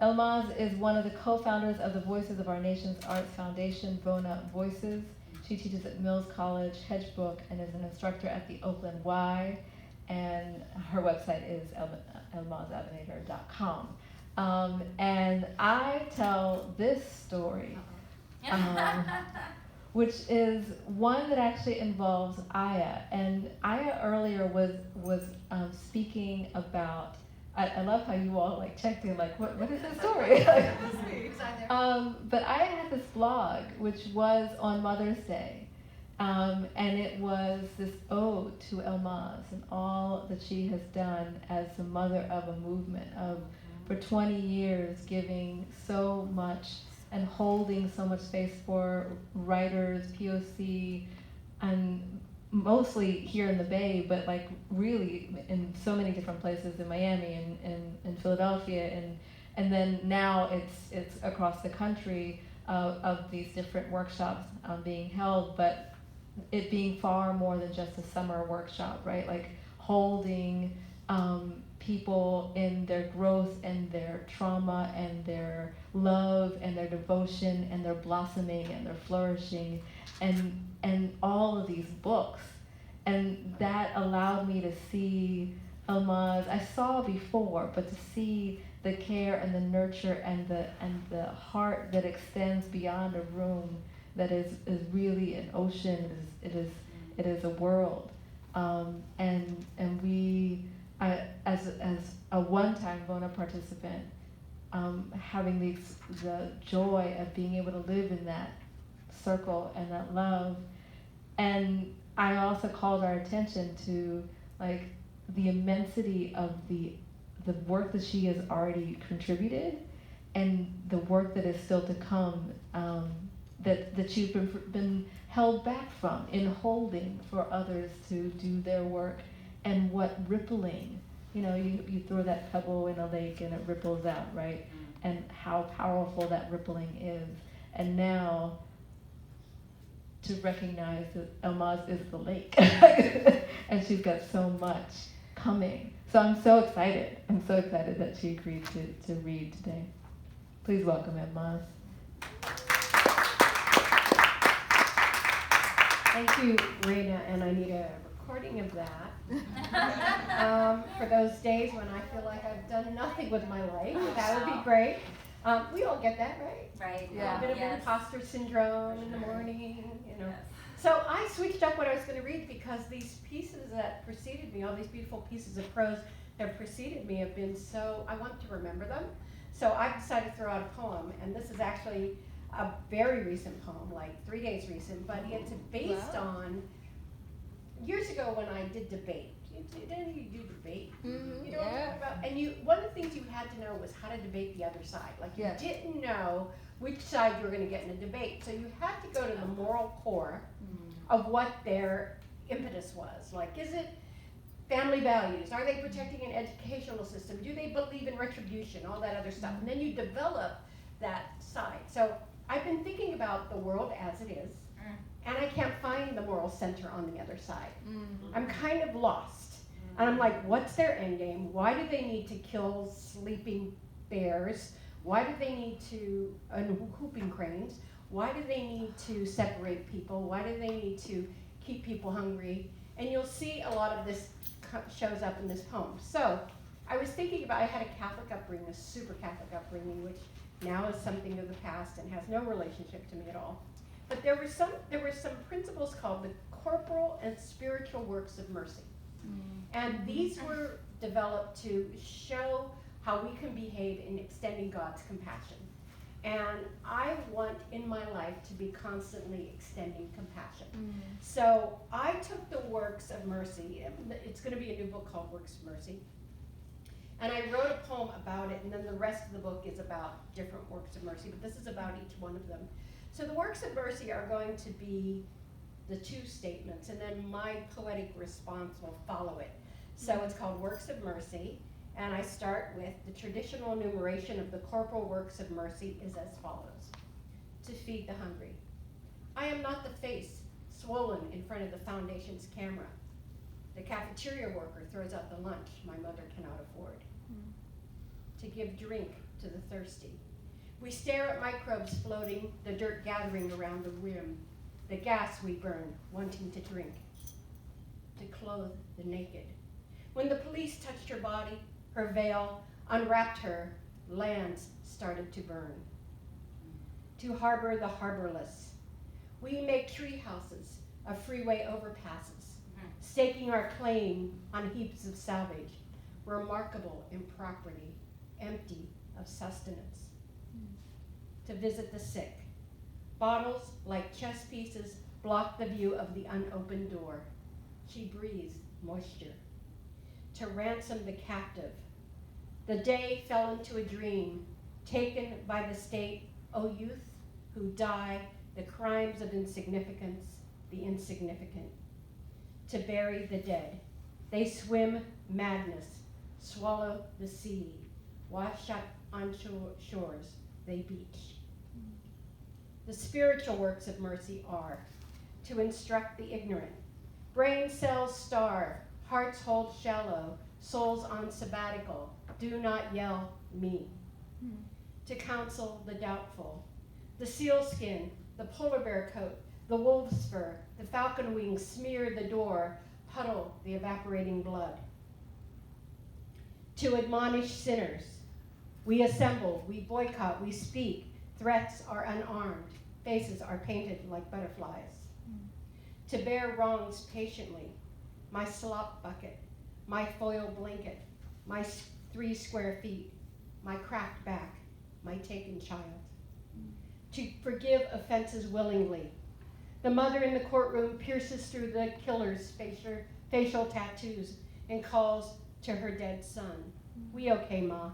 C: Elmaz is one of the co-founders of the Voices of Our Nation's Arts Foundation, Vona Voices. She teaches at Mills College, Hedgebrook, and is an instructor at the Oakland Y. And her website is elmazabinator.com. And I tell this story, which is one that actually involves Aya. And Aya earlier was speaking about. I love how you all like checked in, like what is this story? But I had this blog which was on Mother's Day, and it was this ode to Elmaz and all that she has done as the mother of a movement of for 20 years giving so much and holding so much space for writers, POC, and mostly here in the Bay, but like really in so many different places in Miami and in Philadelphia, and then now it's across the country of these different workshops being held, but it being far more than just a summer workshop, right? Like holding people in their growth and their trauma and their love and their devotion and their blossoming and their flourishing and all of these books. And that allowed me to see Elmaz, I saw before, but to see the care and the nurture and the heart that extends beyond a room that is really an ocean, it is a world. And as a one-time Vona participant, having the joy of being able to live in that circle and that love. And I also called our attention to like the immensity of the work that she has already contributed and the work that is still to come, that she's been held back from in holding for others to do their work, and what rippling, you throw that pebble in a lake and it ripples out, right? And how powerful that rippling is. And now to recognize that Elmaz is the lake and she's got so much
F: coming. So I'm so excited. I'm so excited that she agreed to read today. Please welcome Mothers.
I: Thank you, Raina, and I need a recording of that. For those days when I feel like I've done nothing with my life, that would be great. We all get that, right?
A: Right.
I: A bit of imposter syndrome in the morning, you know. So I switched up what I was going to read because these pieces that preceded me, all these beautiful pieces of prose that preceded me have been so, I want to remember them. So I decided to throw out a poem, and this is actually a very recent poem, like 3 days recent, but it's based on years ago when I did debate. Did any of you do debate?
F: Mm-hmm.
I: You know what I'm talking about? And one of the things you had to know was how to debate the other side. Like you didn't know which side you were going to get in a debate, so you had to go to the moral core of what their impetus was. Like, is it family values? Are they protecting an educational system? Do they believe in retribution? All that other stuff. And then you develop that side. So I've been thinking about the world as it is, and I can't find the moral center on the other side. I'm kind of lost. And I'm like, what's their end game? Why do they need to kill sleeping bears? Why do they need to, whooping cranes? Why do they need to separate people? Why do they need to keep people hungry? And you'll see a lot of this shows up in this poem. So I was thinking about, I had a Catholic upbringing, a super Catholic upbringing, which now is something of the past and has no relationship to me at all. But there were some principles called the corporal and spiritual works of mercy. And these were developed to show how we can behave in extending God's compassion. And I want in my life to be constantly extending compassion. So I took the works of mercy, it's going to be a new book called Works of Mercy, and I wrote a poem about it, and then the rest of the book is about different works of mercy, but this is about each one of them. So the works of mercy are going to be the two statements, and then my poetic response will follow it. So it's called Works of Mercy, and I start with the traditional enumeration of the corporal works of mercy is as follows. To feed the hungry. I am not the face swollen in front of the foundation's camera. The cafeteria worker throws out the lunch my mother cannot afford. To give drink to the thirsty. We stare at microbes floating, the dirt gathering around the rim, the gas we burn, wanting to drink. To clothe the naked. When the police touched her body, her veil, unwrapped her, lands started to burn. To harbor the harborless. We make tree houses of freeway overpasses, staking our claim on heaps of salvage, remarkable in property, empty of sustenance. To visit the sick. Bottles like chess pieces block the view of the unopened door. She breathes moisture. To ransom the captive. The day fell into a dream, taken by the state, O youth, who die the crimes of insignificance, the insignificant. To bury the dead. They swim madness, swallow the sea, wash up on shores, they beach. The spiritual works of mercy are to instruct the ignorant. Brain cells starve, hearts hold shallow, souls on sabbatical, do not yell me. To counsel the doubtful. The sealskin, the polar bear coat, the wolf's fur, the falcon wings smear the door, puddle the evaporating blood. To admonish sinners. We assemble, we boycott, we speak. Threats are unarmed, faces are painted like butterflies. To bear wrongs patiently. My slop bucket, my foil blanket, my 3 square feet, my cracked back, my taken child. To forgive offenses willingly. The mother in the courtroom pierces through the killer's facial tattoos and calls to her dead son. We okay, Ma?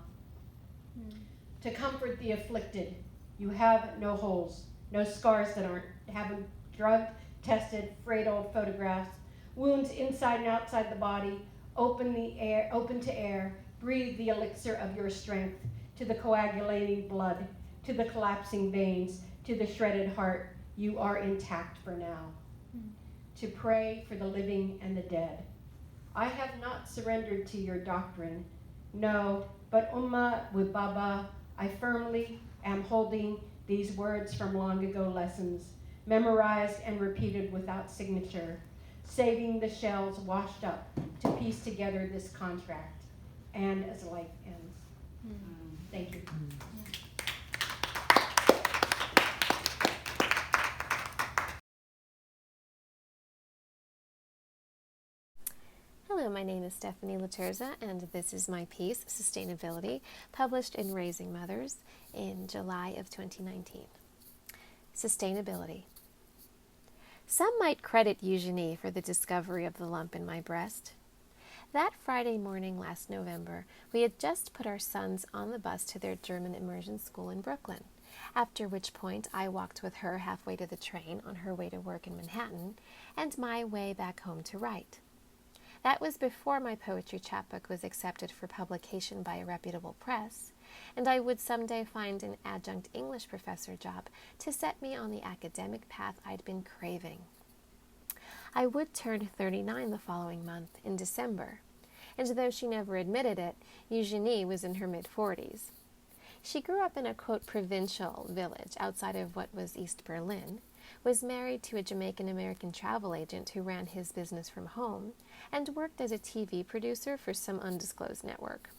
I: To comfort the afflicted. You have no holes, no scars that haven't drugged, tested, frayed old photographs, wounds inside and outside the body, open to air, breathe the elixir of your strength, to the coagulating blood, to the collapsing veins, to the shredded heart, you are intact for now. To pray for the living and the dead. I have not surrendered to your doctrine. No, but Umma with Baba, I firmly am holding these words from long ago lessons, memorized and repeated without signature, saving the shells washed up to piece together this contract, and as life ends. Thank you.
J: Hello, my name is Stephanie Laterza, and this is my piece, Sustainability, published in Raising Mothers in July of 2019. Sustainability. Some might credit Eugenie for the discovery of the lump in my breast. That Friday morning last November, we had just put our sons on the bus to their German immersion school in Brooklyn, after which point I walked with her halfway to the train on her way to work in Manhattan, and my way back home to write. That was before my poetry chapbook was accepted for publication by a reputable press, and I would someday find an adjunct English professor job to set me on the academic path I'd been craving. I would turn 39 the following month, in December, and though she never admitted it, Eugenie was in her mid-40s. She grew up in a, quote, provincial village outside of what was East Berlin, was married to a Jamaican-American travel agent who ran his business from home, and worked as a TV producer for some undisclosed network.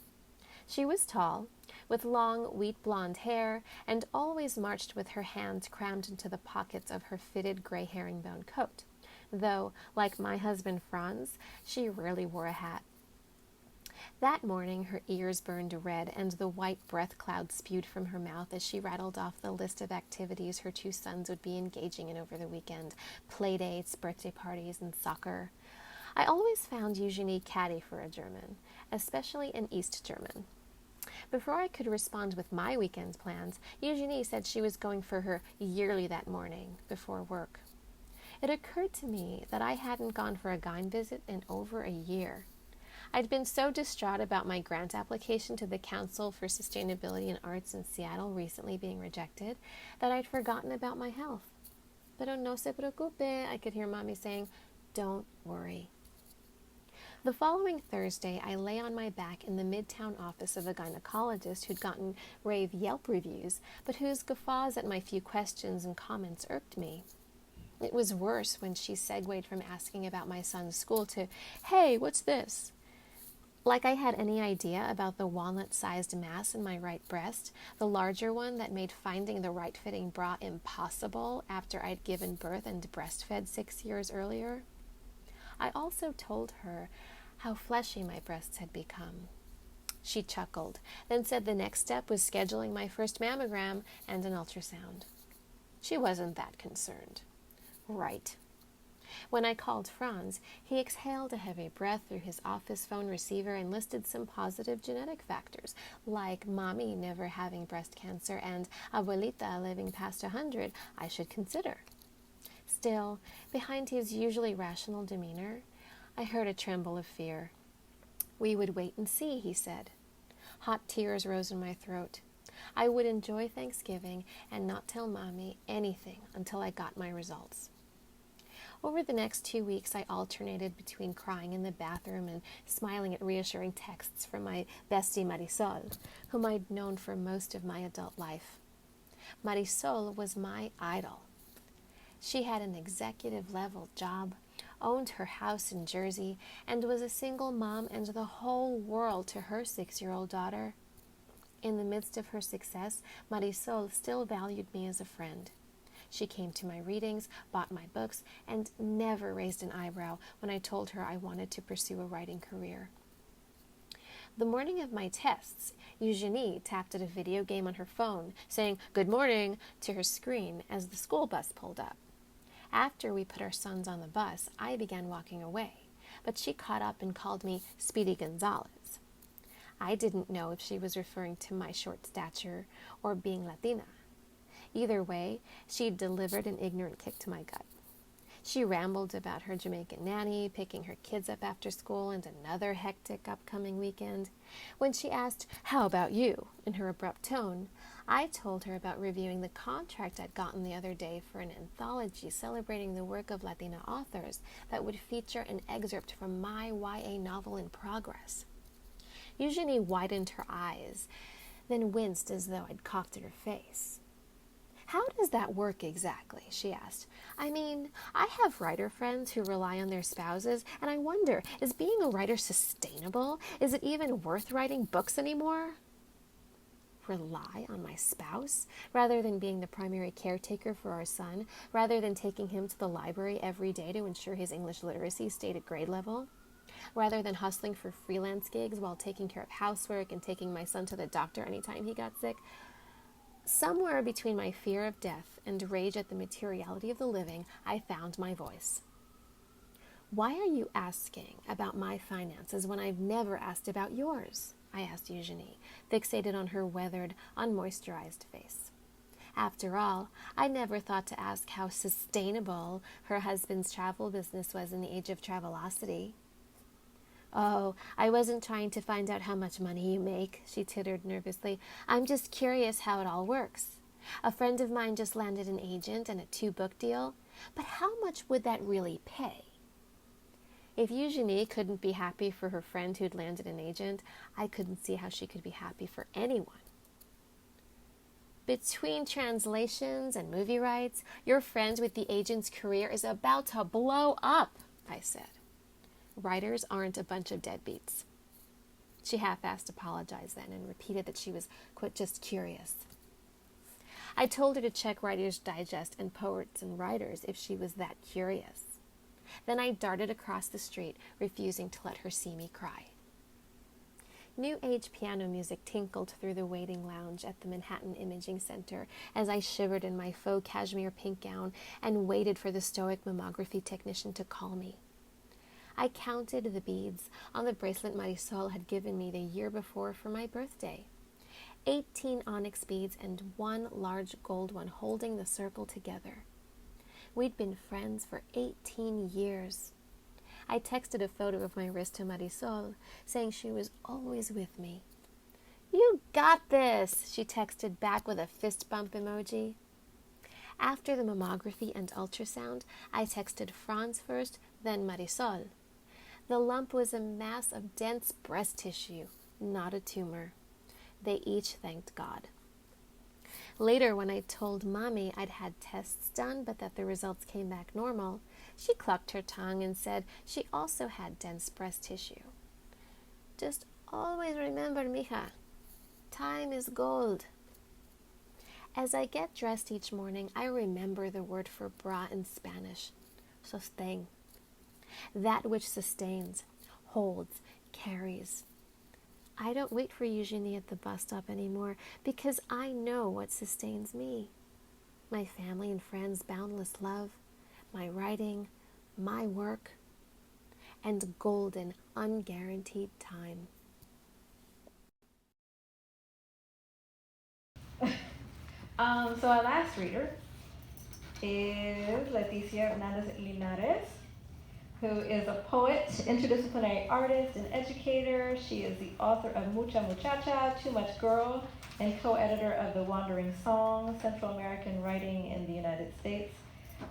J: She was tall, with long, wheat blonde hair, and always marched with her hands crammed into the pockets of her fitted gray herringbone coat, though, like my husband Franz, she rarely wore a hat. That morning her ears burned red, and the white breath cloud spewed from her mouth as she rattled off the list of activities her two sons would be engaging in over the weekend: play dates, birthday parties, and soccer. I always found Eugenie catty for a German, especially an East German. Before I could respond with my weekend plans, Eugenie said she was going for her yearly that morning, before work. It occurred to me that I hadn't gone for a Gein visit in over a year. I'd been so distraught about my grant application to the Council for Sustainability in Arts in Seattle recently being rejected that I'd forgotten about my health. Pero no se preocupe, I could hear Mommy saying, don't worry. The following Thursday, I lay on my back in the Midtown office of a gynecologist who'd gotten rave Yelp reviews, but whose guffaws at my few questions and comments irked me. It was worse when she segued from asking about my son's school to, hey, what's this? Like I had any idea about the walnut-sized mass in my right breast, the larger one that made finding the right-fitting bra impossible after I'd given birth and breastfed 6 years earlier. I also told her how fleshy my breasts had become. She chuckled, then said the next step was scheduling my first mammogram and an ultrasound. She wasn't that concerned. Right. When I called Franz, he exhaled a heavy breath through his office phone receiver and listed some positive genetic factors, like Mommy never having breast cancer and Abuelita living past 100, I should consider. Still, behind his usually rational demeanor, I heard a tremble of fear. We would wait and see, he said. Hot tears rose in my throat. I would enjoy Thanksgiving and not tell Mommy anything until I got my results. Over the next 2 weeks, I alternated between crying in the bathroom and smiling at reassuring texts from my bestie Marisol, whom I'd known for most of my adult life. Marisol was my idol. She had an executive-level job, owned her house in Jersey, and was a single mom and the whole world to her 6-year-old daughter. In the midst of her success, Marisol still valued me as a friend. She came to my readings, bought my books, and never raised an eyebrow when I told her I wanted to pursue a writing career. The morning of my tests, Eugenie tapped at a video game on her phone, saying "Good morning" to her screen as the school bus pulled up. After we put our sons on the bus, I began walking away, but she caught up and called me Speedy Gonzalez. I didn't know if she was referring to my short stature or being Latina. Either way, she delivered an ignorant kick to my gut. She rambled about her Jamaican nanny, picking her kids up after school, and another hectic upcoming weekend. When she asked, "How about you?" in her abrupt tone, I told her about reviewing the contract I'd gotten the other day for an anthology celebrating the work of Latina authors that would feature an excerpt from my YA novel in progress. Eugenie widened her eyes, then winced as though I'd cocked at her face. How does that work exactly? She asked. I mean, I have writer friends who rely on their spouses, and I wonder, is being a writer sustainable? Is it even worth writing books anymore? Rely on my spouse, rather than being the primary caretaker for our son, rather than taking him to the library every day to ensure his English literacy stayed at grade level, rather than hustling for freelance gigs while taking care of housework and taking my son to the doctor anytime he got sick. Somewhere between my fear of death and rage at the materiality of the living, I found my voice. Why are you asking about my finances when I've never asked about yours? I asked Eugenie, fixated on her weathered, unmoisturized face. After all, I never thought to ask how sustainable her husband's travel business was in the age of Travelocity. Oh, I wasn't trying to find out how much money you make, she tittered nervously. I'm just curious how it all works. A friend of mine just landed an agent and a 2-book deal, but how much would that really pay? If Eugenie couldn't be happy for her friend who'd landed an agent, I couldn't see how she could be happy for anyone. Between translations and movie rights, your friend with the agent's career is about to blow up, I said. Writers aren't a bunch of deadbeats. She half-assed apologized then and repeated that she was, quote, just curious. I told her to check Writer's Digest and Poets and Writers if she was that curious. Then I darted across the street, refusing to let her see me cry. New Age piano music tinkled through the waiting lounge at the Manhattan Imaging Center as I shivered in my faux cashmere pink gown and waited for the stoic mammography technician to call me. I counted the beads on the bracelet Marisol had given me the year before for my birthday. 18 onyx beads and 1 large gold one holding the circle together. We'd been friends for 18 years. I texted a photo of my wrist to Marisol, saying she was always with me. You got this, she texted back with a fist bump emoji. After the mammography and ultrasound, I texted Franz first, then Marisol. The lump was a mass of dense breast tissue, not a tumor. They each thanked God. Later, when I told Mommy I'd had tests done but that the results came back normal, she clucked her tongue and said she also had dense breast tissue. Just always remember, mija, time is gold. As I get dressed each morning, I remember the word for bra in Spanish, sostén. That which sustains, holds, carries. I don't wait for Eugenie at the bus stop anymore because I know what sustains me. My family and friends' boundless love, my writing, my work, and golden, unguaranteed time.
K: So our last reader is Leticia Hernandez Linares, who is a poet, interdisciplinary artist, and educator. She is the author of Mucha Muchacha, Too Much Girl, and co-editor of The Wandering Song, Central American Writing in the United States.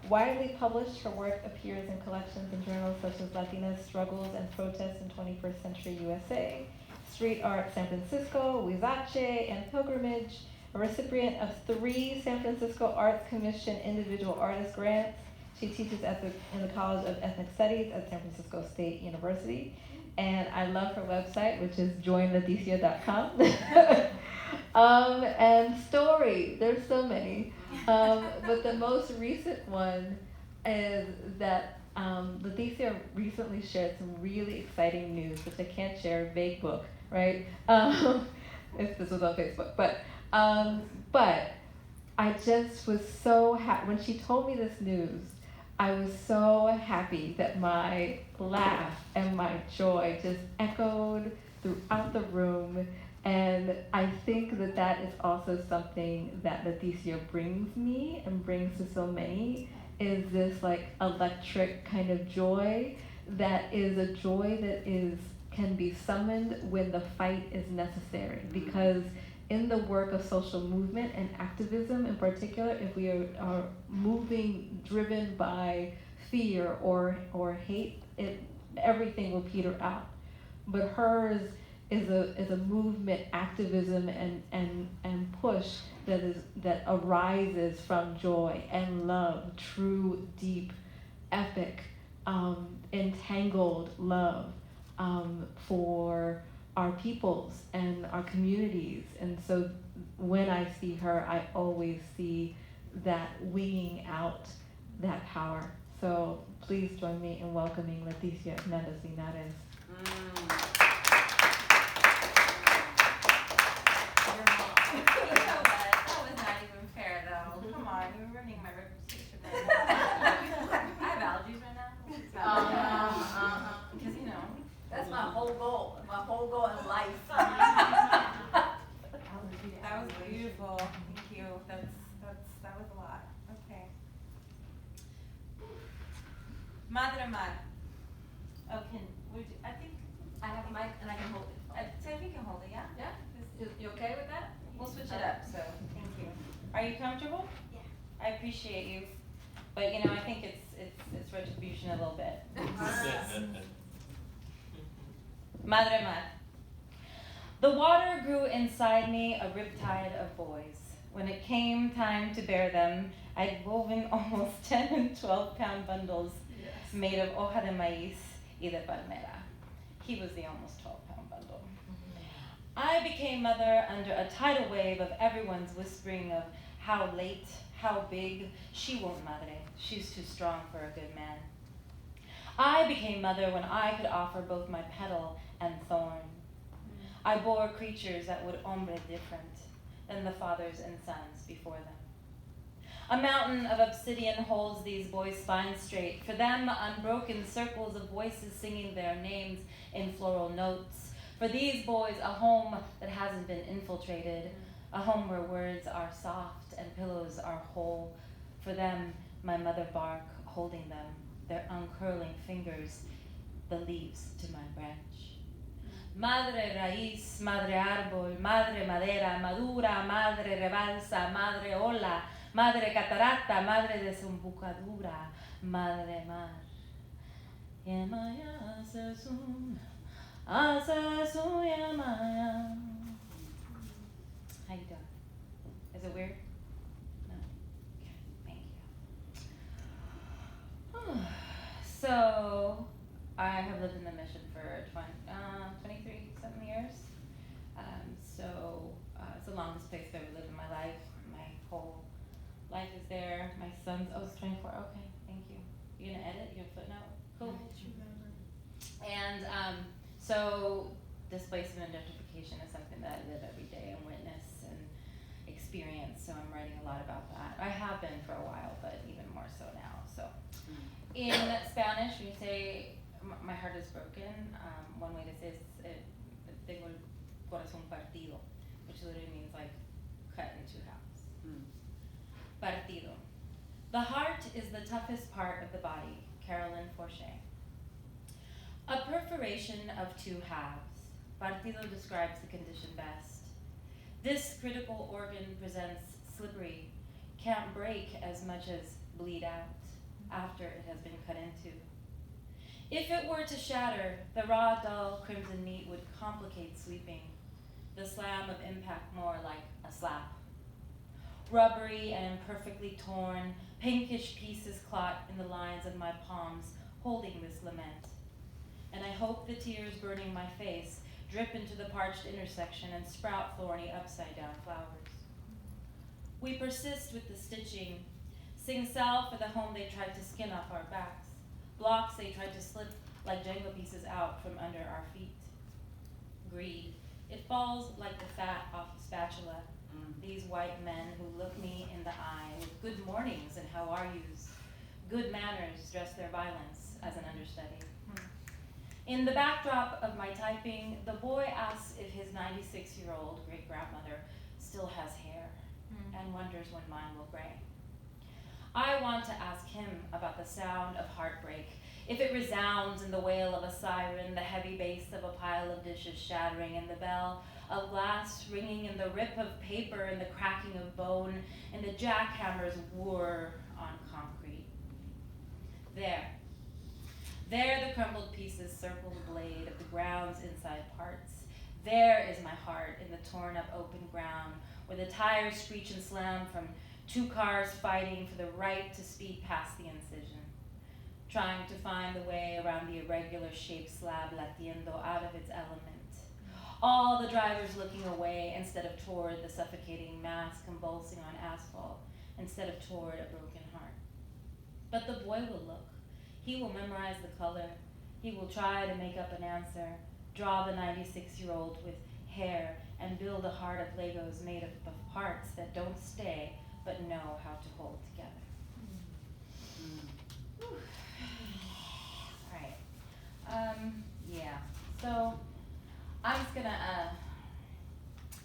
K: Widely published, her work appears in collections and journals such as Latinas Struggles and Protests in 21st Century USA, Street Art San Francisco, Huizache, and Pilgrimage, a recipient of 3 San Francisco Arts Commission individual artist grants. She teaches in the College of Ethnic Studies at San Francisco State University. And I love her website, which is joinleticia.com. And story, there's so many. But the most recent one is that Leticia recently shared some really exciting news, which I can't share, vague book, right? If this was on Facebook. But I just was so happy. When she told me this news, I was so happy that my laugh and my joy just echoed throughout the room. And I think that that is also something that Leticia brings me and brings to so many, is this like electric kind of joy that is a joy that can be summoned when the fight is necessary. Because
E: in the work of social movement and activism in particular, if we are moving driven by fear or hate, everything will peter out. But hers is a movement, activism, and push that arises from joy and love, true, deep, epic, entangled love for our peoples and our communities. And so when I see her, I always see that winging out that power. So please join me in welcoming Leticia Hernandez Linares.
L: Come on, you're ruining my reputation right now. I have allergies right now. Because, you know, that's my whole goal in life. That was beautiful. Thank you. That was a lot. Okay. Madre Mar. Oh, I think
A: I have a mic and I can hold it.
L: Sophie can hold it, yeah?
A: Yeah? You okay with that?
L: We'll switch it up, so thank you. Are you comfortable?
A: Yeah.
L: I appreciate you, but you know, I think it's retribution a little bit. Madre Mar. The water grew inside me a riptide of boys. When it came time to bear them, I'd woven almost 10 and 12-pound bundles made of hoja de maíz y de palmera. He was the almost 12-pound bundle. I became mother under a tidal wave of everyone's whispering of how late, how big. She won't madre. She's too strong for a good man. I became mother when I could offer both my petal and thorn. I bore creatures that would hombre different than the fathers and sons before them. A mountain of obsidian holds these boys' spines straight. For them, unbroken circles of voices singing their names in floral notes. For these boys, a home that hasn't been infiltrated. A home where words are soft and pillows are whole. For them, my mother bark, holding them, their uncurling fingers, the leaves to my branch. Madre raíz, madre árbol, madre madera, madura, madre rebalsa, madre ola, madre catarata, madre desembocadura, madre mar. Yamaya asesun, yamaya. How you doing? Is it weird? No? Okay, thank you. So, I have lived in the mission for 23-something years. It's the longest place I've ever lived in my life. My whole life is there. My son's, it's 24, okay, thank you. You gonna edit? You gonna footnote? Cool. And so displacement and gentrification is something that I live every day and witness and experience, so I'm writing a lot about that. I have been for a while, but even more so now. So in Spanish, when you say my heart is broken, one way to say is tengo el corazón partido, which literally means like cut in two halves. Partido. The heart is the toughest part of the body, Carolyn Forche. A perforation of two halves. Partido describes the condition best. This critical organ presents slippery, can't break as much as bleed out after it has been cut into. If it were to shatter, the raw, dull crimson meat would complicate sweeping, the slam of impact more like a slap. Rubbery and imperfectly torn, pinkish pieces clot in the lines of my palms, holding this lament. And I hope the tears burning my face drip into the parched intersection and sprout thorny upside-down flowers. We persist with the stitching, sing salve for the home they tried to skin off our backs, blocks they tried to slip like Jenga pieces out from under our feet. Greed. It falls like the fat off a spatula. These white men who look me in the eye with good mornings and how are yous. Good manners dress their violence as an understudy. In the backdrop of my typing, the boy asks if his 96-year-old great-grandmother still has hair and wonders when mine will gray. I want to ask him about the sound of heartbreak. If it resounds in the wail of a siren, the heavy bass of a pile of dishes shattering, and the bell of glass ringing, and the rip of paper, and the cracking of bone, and the jackhammer's whir on concrete. There the crumbled pieces circle the blade of the ground's inside parts. There is my heart in the torn up open ground, where the tires screech and slam from two cars fighting for the right to speed past the incision, trying to find the way around the irregular shaped slab latiendo out of its element. All the drivers looking away instead of toward the suffocating mass convulsing on asphalt, instead of toward a broken heart. But the boy will look. He will memorize the color. He will try to make up an answer, draw the 96-year-old with hair, and build a heart of Legos made of parts that don't stay but know how to hold together. All right. Yeah. So I'm just gonna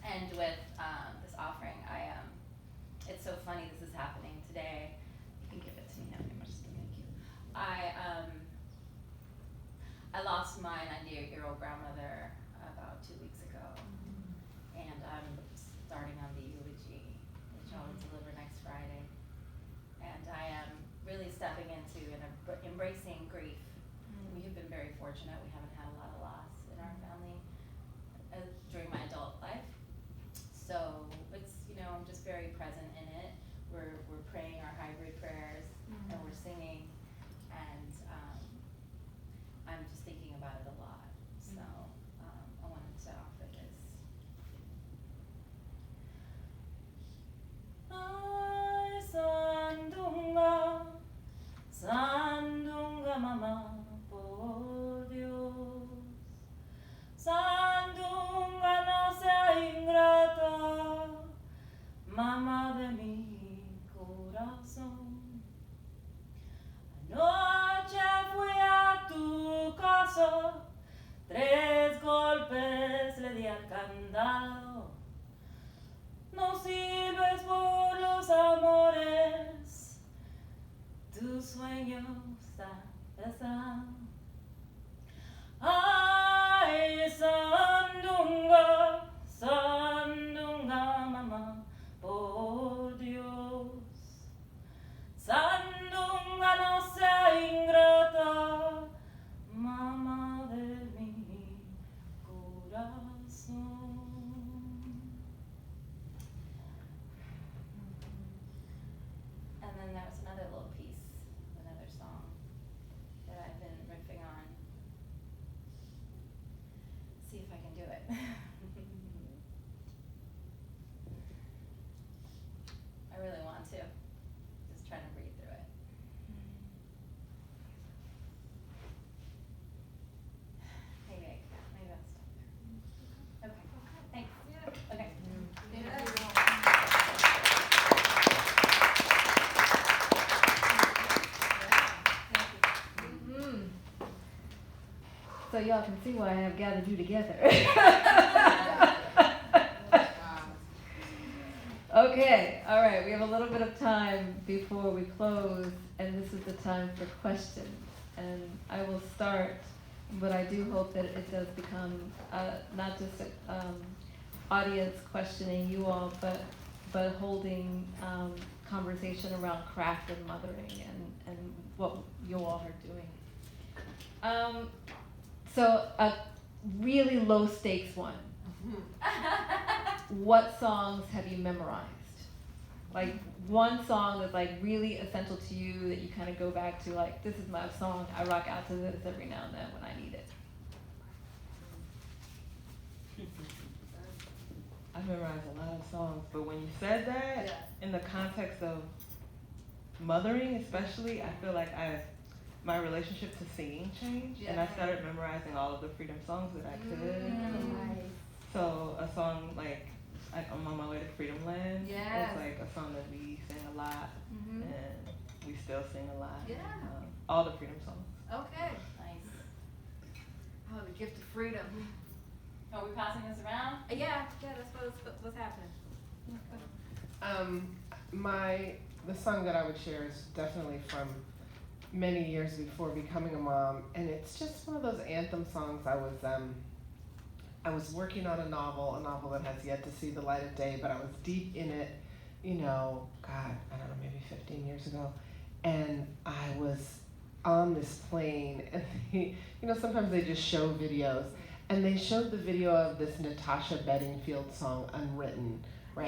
L: end with this offering. It's so funny this is happening today. You can give it to me now. Just to thank you. I lost my 98-year-old grandmother about 2 weeks ago, and I'm starting on the eulogy, which I'll deliver next Friday. And I am really stepping into and embracing grief. We have been very fortunate. We haven't had a lot of loss in our family during my adult life. So it's, I'm just very present in it. We're praying our hybrid prayers, and we're singing, and I'm just thinking about it a lot. So I wanted to offer this. Ay, Sandunga mamá, por Dios. Sandunga no sea ingrata, mamá de mi corazón. Anoche fui a tu casa, 3 golpes le di al candado. No sirves por los amores, tu sueño está pesado. Ay, Sandunga, Sandunga, mamá, por Dios. Sandunga no sea ingrata, mamá de mi corazón. And then there was another little piece, another song that I've been riffing on. See if I can do it. I really want to. Just trying to breathe through it. Maybe I'll stop there. Okay. Thanks. Yeah. Okay.
F: So y'all can see why I have gathered you together. Okay, all right, we have a little bit of time before we close, and this is the time for questions. And I will start, but I do hope that it does become not just audience questioning you all, but holding conversation around craft and mothering and what you all are doing. So a really low stakes one. What songs have you memorized? Like one song that's like really essential to you that you kind of go back to, like, this is my song, I rock out to this every now and then when I need it.
E: I memorized a lot of songs, but when you said that, in the context of mothering especially, I feel like my relationship to singing changed, and I started memorizing all of the freedom songs that I could. So a song like I'm on my way to Freedom Land. It's like a song that we sing a lot, and we still sing a lot. All the freedom songs.
A: Okay.
L: Nice.
A: Oh, the gift of freedom.
L: Are we passing this around?
A: Yeah, that's what's happening.
C: the song that I would share is definitely from many years before becoming a mom, and it's just one of those anthem songs. I was working on a novel that has yet to see the light of day, but I was deep in it, you know, God, I don't know, maybe 15 years ago, and I was on this plane, and you know, sometimes they just show videos, and they showed the video of this Natasha Bedingfield song, Unwritten, right?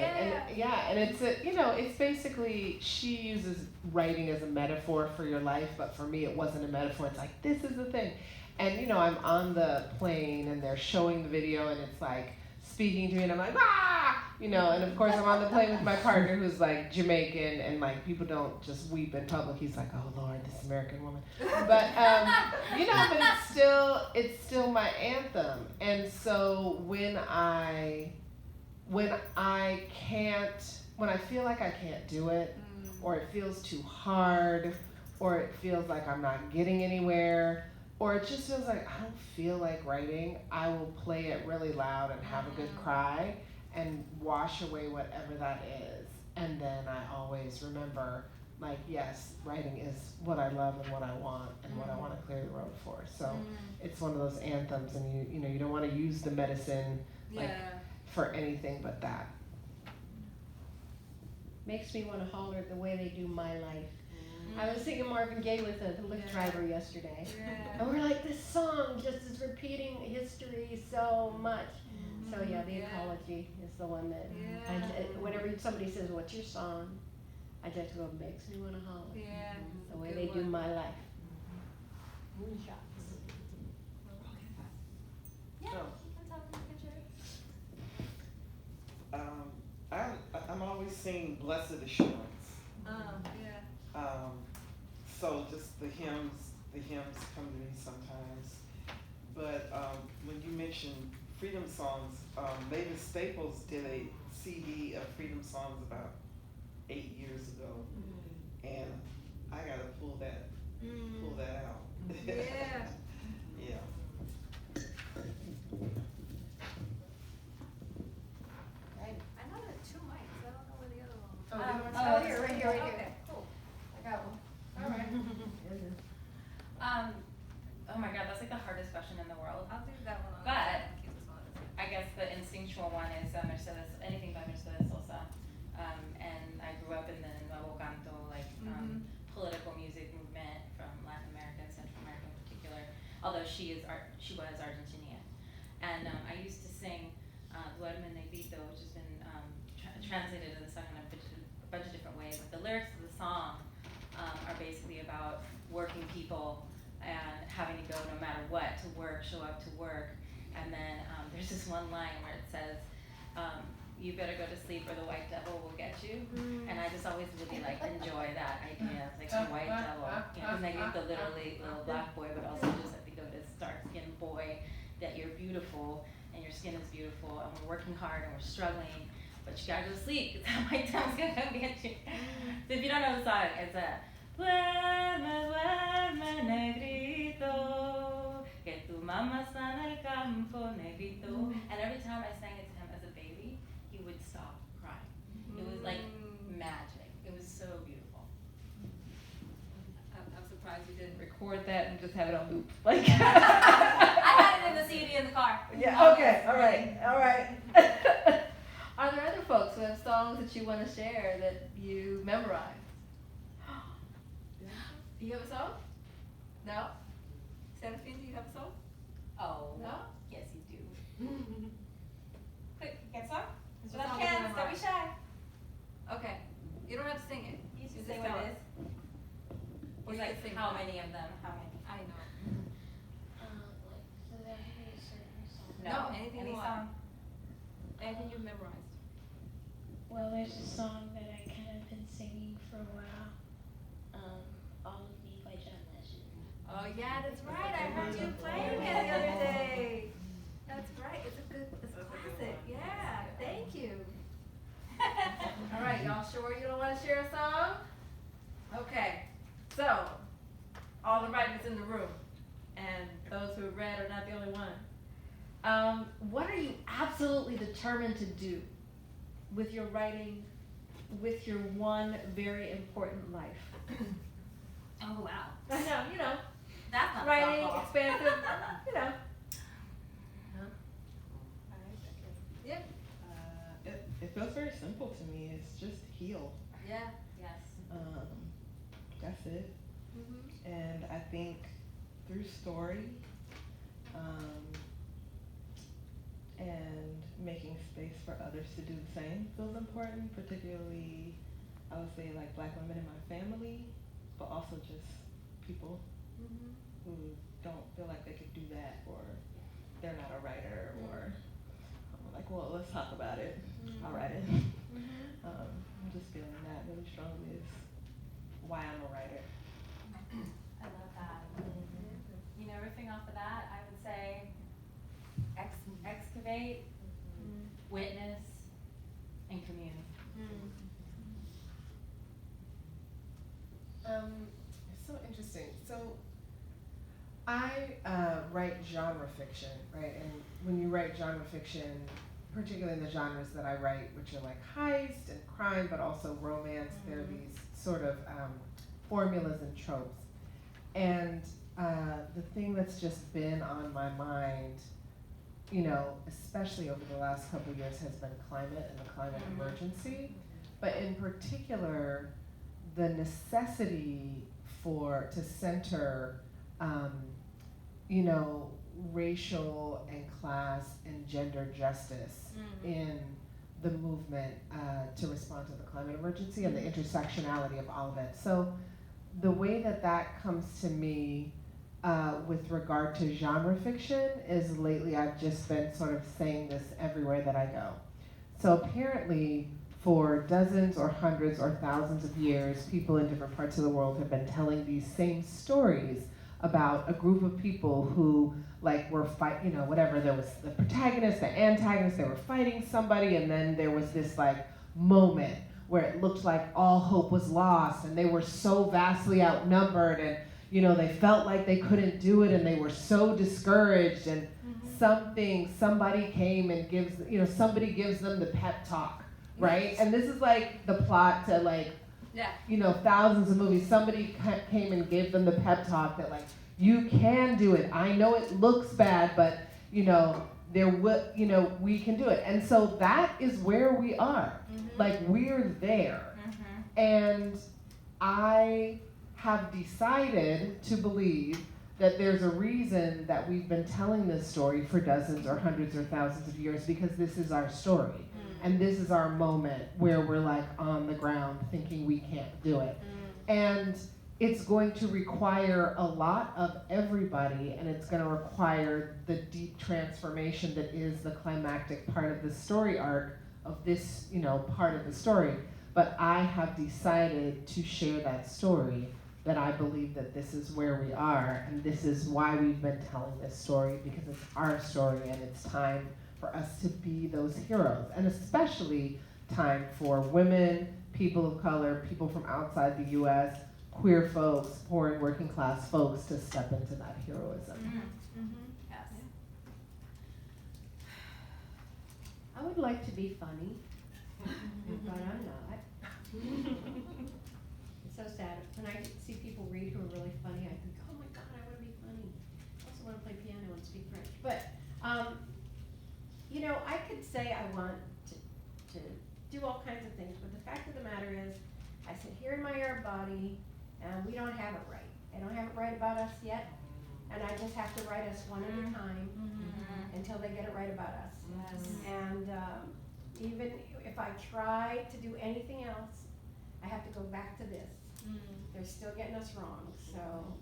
A: Yeah.
C: And it's it's basically, she uses writing as a metaphor for your life, but for me it wasn't a metaphor. It's like, this is the thing. And you know, I'm on the plane and they're showing the video and it's like speaking to me and I'm like, ah, you know, and of course I'm on the plane with my partner who's like Jamaican, and like people don't just weep in public. He's like, oh Lord, this American woman. But you know, but it's still my anthem. And so when I feel like I can't do it, or it feels too hard, or it feels like I'm not getting anywhere, or it just feels like I don't feel like writing, I will play it really loud and have a good cry and wash away whatever that is. And then I always remember, like, yes, writing is what I love and what I want and what I want to clear the road for. So it's one of those anthems, and you know, you don't want to use the medicine like for anything but that.
I: Makes me want to holler the way they do My Life. I was singing Marvin Gaye with a Lyft driver yesterday. And we're like, this song just is repeating history so much. So yeah, the ecology is the one that, whenever somebody says, what's your song? I just go, makes me want to holler.
A: Yeah.
I: The way they do My Life. Moonshots.
A: Yeah, you can talk in the picture.
M: I'm always singing Blessed Assurance. So just the hymns come to me sometimes. But when you mentioned freedom songs, Mavis Staples did a CD of freedom songs about 8 years ago, and I gotta pull that out.
A: Yeah.
M: Yeah.
A: I know there are 2 mics. I don't know where the other one was.
I: Oh, here, right here.
A: Okay, cool.
I: I got one. All right.
L: Oh my God, that's like the hardest question in the world.
A: I'll do that one on.
L: But I guess the instinctual one is Mercedes, anything by Mercedes Sosa. And I grew up in the Nuevo Canto, like political music movement from Latin America and Central America in particular. Although she was Argentinian, and I used to sing Duerme Negrito, which has been translated in the song in a bunch of different ways. Like the lyrics of the song are basically about working people and having to go no matter what to work, show up to work. And then there's this one line where it says, you better go to sleep or the white devil will get you. And I just always really like enjoy that idea, like the white devil. You know, because Negrito literally little black boy, but also just I think of it as dark skinned boy, that you're beautiful and your skin is beautiful and we're working hard and we're struggling, but you gotta go to sleep because that white devil's gonna come get you. So if you don't know the song, it's a duerme, duerme, negrito, que tu mamá está en el campo, negrito. And every time I sang it to him as a baby, he would stop crying. It was like magic. It was so beautiful.
A: I'm surprised you didn't
F: Record that and just have it on loop. Like
A: I had it in the CD in the car.
F: Yeah, okay, all right. Are there other folks who have songs that you want to share that you memorized?
A: Do you have a song? No? Serafine, do you have a song?
L: Oh,
A: No?
L: yes you do. Quick, get a song?
A: It's
L: Without
A: a song
L: chance,
A: you
L: don't be
A: memorize.
L: shy.
A: Okay. You don't have to sing it.
L: You just
A: Just
L: say
A: tell
L: what
A: us.
L: it is.
A: Or
L: He's
A: you
L: like,
A: can sing
L: how
A: it.
L: many of them? How many?
A: I know.
J: So there could be a certain song.
A: No, anything
L: any
A: you
L: song.
A: want. Anything you've memorized.
N: Well, there's a song that I kind of been singing for a while. All of Me by John Legend.
A: Oh yeah, that's right. I heard you playing it the other day. That's right. It's a classic. Yeah. Thank you. All right, y'all sure you don't want to share a song? Okay. So, all the writers in the room, and those who have read are not the only one.
F: What are you absolutely determined to do with your writing
K: with your one very important life?
L: Oh wow.
K: I know, you know,
L: That's not
K: writing,
L: softball.
K: expansive, you know.
A: Yeah.
E: It feels very simple to me. It's just heal.
A: Yeah.
L: Yes.
E: That's it.
A: Mhm.
E: And I think through story, and making space for others to do the same feels important, particularly, I would say, like Black women in my family, but also just people
A: Mhm.
E: who don't feel like they could do that, or they're not a writer, or I'm like, well, let's talk about it. I'll write it. I'm just feeling that really strongly is why I'm a writer.
L: I love that. You know, riffing off of that, I would say excavate, witness, and commune.
C: It's so interesting. So I write genre fiction, right? And when you write genre fiction, particularly in the genres that I write, which are like heist and crime, but also romance, there are these sort of formulas and tropes. And the thing that's just been on my mind, you know, especially over the last couple of years, has been climate and the climate emergency. But in particular, the necessity to center, you know, racial and class and gender justice in the movement to respond to the climate emergency and the intersectionality of all of it. So the way that that comes to me with regard to genre fiction is lately I've just been sort of saying this everywhere that I go. So apparently, for dozens or hundreds or thousands of years, people in different parts of the world have been telling these same stories about a group of people who were you know, whatever, there was the protagonist, the antagonist, they were fighting somebody, and then there was this moment where it looked like all hope was lost, and they were so vastly outnumbered, and you know, they felt like they couldn't do it, and they were so discouraged, and somebody came and somebody gives them the pep talk, right? And this is like the plot to you know, thousands of movies. Somebody came and gave them the pep talk that you can do it. I know it looks bad, but you know, we can do it. And so that is where we are. We're there. And I have decided to believe that there's a reason that we've been telling this story for dozens or hundreds or thousands of years, because this is our story. And this is our moment where we're on the ground thinking we can't do it. And it's going to require a lot of everybody, and it's going to require the deep transformation that is the climactic part of the story arc of this, you know, part of the story. But I have decided to share that story, that I believe that this is where we are, and this is why we've been telling this story, because it's our story, and it's time for us to be those heroes, and especially time for women, people of color, people from outside the US, queer folks, poor and working class folks to step into that heroism.
L: Yes.
I: I would like to be funny, but I'm not. It's so sad. When I see people read who are really funny, I think, oh my God, I want to be funny. I also want to play piano and speak French. But, you know, I could say I want to do all kinds of things, but the fact of the matter is, I sit here in my Arab body, and we don't have it right. They don't have it right about us yet, and I just have to write us one at a time until they get it right about us. And even if I try to do anything else, I have to go back to this. They're still getting us wrong, so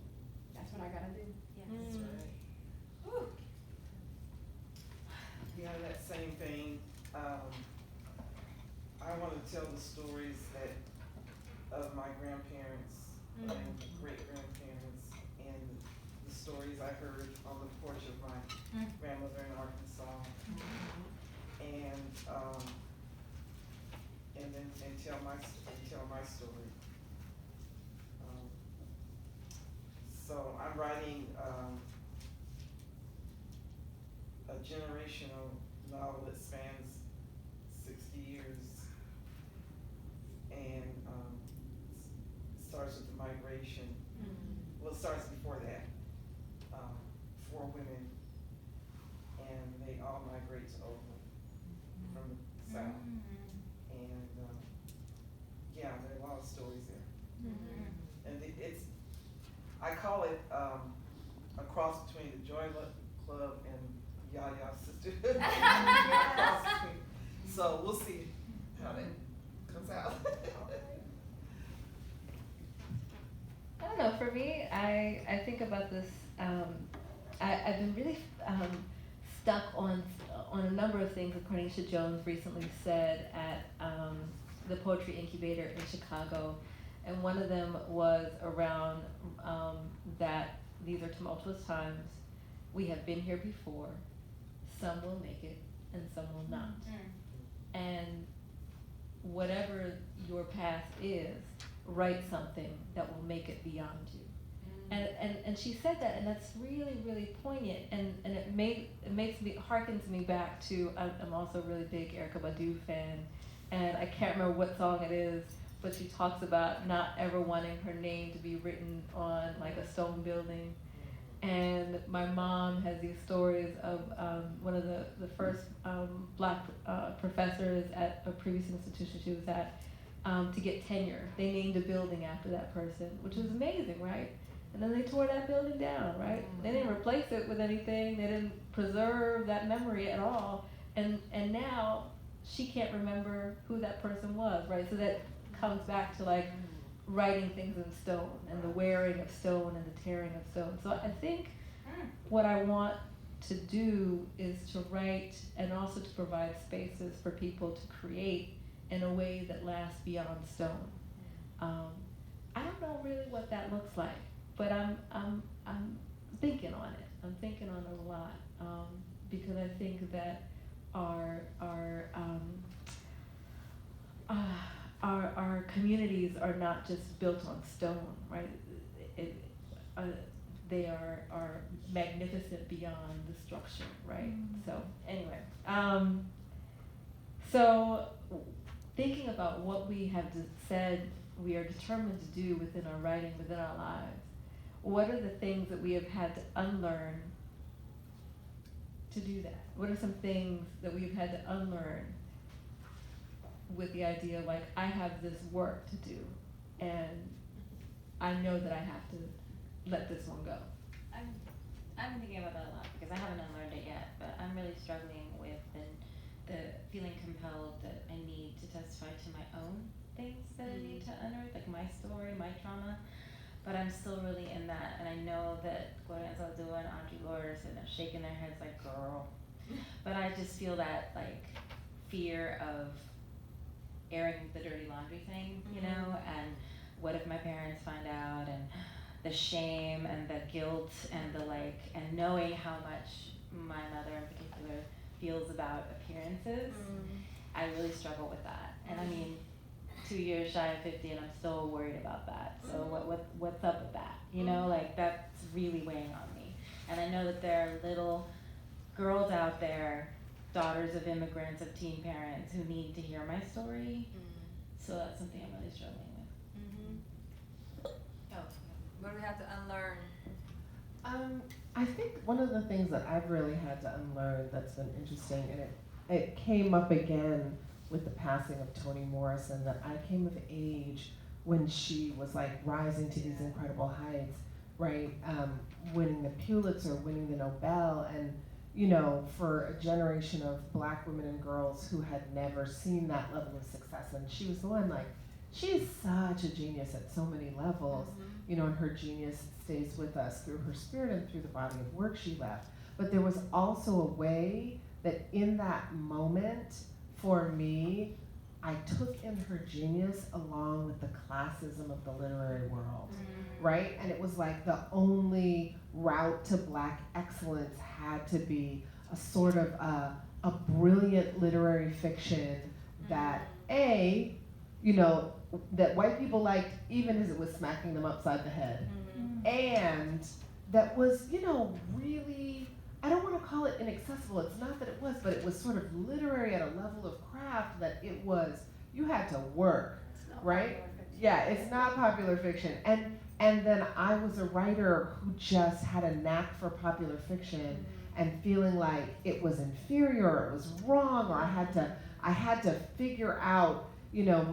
I: that's what I gotta do.
M: That's right. Yeah, that same thing. I want to tell the stories of my grandparents and great-grandparents, and the stories I heard on the porch of my grandmother in Arkansas, and tell my story. So I'm writing a generational novel that spans 60 years, generation. Well, it starts before that. 4 women, and they all migrate to Oakland from the South. And yeah, there are a lot of stories there. And it's, I call it a cross between the Joy Club and Yaya Sisterhood. So we'll see how that comes out.
F: I don't know, for me, I think about this, I've been really stuck on a number of things that Cornisha Jones recently said at the Poetry Incubator in Chicago. And one of them was around that these are tumultuous times. We have been here before. Some will make it and some will not. And whatever your path is, write something that will make it beyond you. And she said that, and that's really, really poignant, and it makes me, harkens me back to, I'm also a really big Erykah Badu fan, and I can't remember what song it is, but she talks about not ever wanting her name to be written on like a stone building. And my mom has these stories of one of the first black professors at a previous institution she was at to get tenure. They named a building after that person, which was amazing, right? And then they tore that building down, right? They didn't replace it with anything. They didn't preserve that memory at all. And now she can't remember who that person was, right? So that comes back to like writing things in stone and the wearing of stone and the tearing of stone. So I think what I want to do is to write and also to provide spaces for people to create in a way that lasts beyond stone. I don't know really what that looks like, but I'm thinking on it. I'm thinking on it a lot because I think that our communities are not just built on stone, right? They are magnificent beyond the structure, right? So anyway, so thinking about what we have said we are determined to do within our writing, within our lives, what are the things that we have had to unlearn to do that? What are some things that we've had to unlearn with the idea of like, I have this work to do and I know that I have to let this one go?
L: I've been thinking about that a lot because I haven't unlearned it yet, but I'm really struggling with the feeling compelled that I need to testify to my own things that I need to unearth, like my story, my trauma. But I'm still really in that, and I know that Gloria Anzaldúa and Audre Lorde are sitting there shaking their heads like, girl. But I just feel that like fear of airing the dirty laundry thing, you know, and what if my parents find out, and the shame and the guilt and the like, and knowing how much my mother in particular feels about appearances. I really struggle with that. And I mean, 2 years shy of 50 and I'm still worried about that. So what's up with that? You know, like that's really weighing on me. And I know that there are little girls out there, daughters of immigrants, of teen parents who need to hear my story. So that's something I'm really struggling with.
A: What do we have to unlearn?
C: I think one of the things that I've really had to unlearn that's been interesting, and it came up again with the passing of Toni Morrison, that I came of age when she was like rising to these incredible heights, right? Winning the Pulitzer, winning the Nobel, and you know, for a generation of black women and girls who had never seen that level of success, and she was the one, like, she's such a genius at so many levels, you know, and her genius stays with us through her spirit and through the body of work she left. But there was also a way that in that moment, for me, I took in her genius along with the classism of the literary world, right? And it was like the only route to black excellence had to be a sort of a brilliant literary fiction that you know, that white people liked even as it was smacking them upside the head. And that was, you know, really, I don't want to call it inaccessible, it's not that it was, but it was sort of literary at a level of craft that it was, you had to work, right? Yeah, it's not popular fiction. And And then I was a writer who just had a knack for popular fiction and feeling like it was inferior, or it was wrong, or I had to figure out, you know,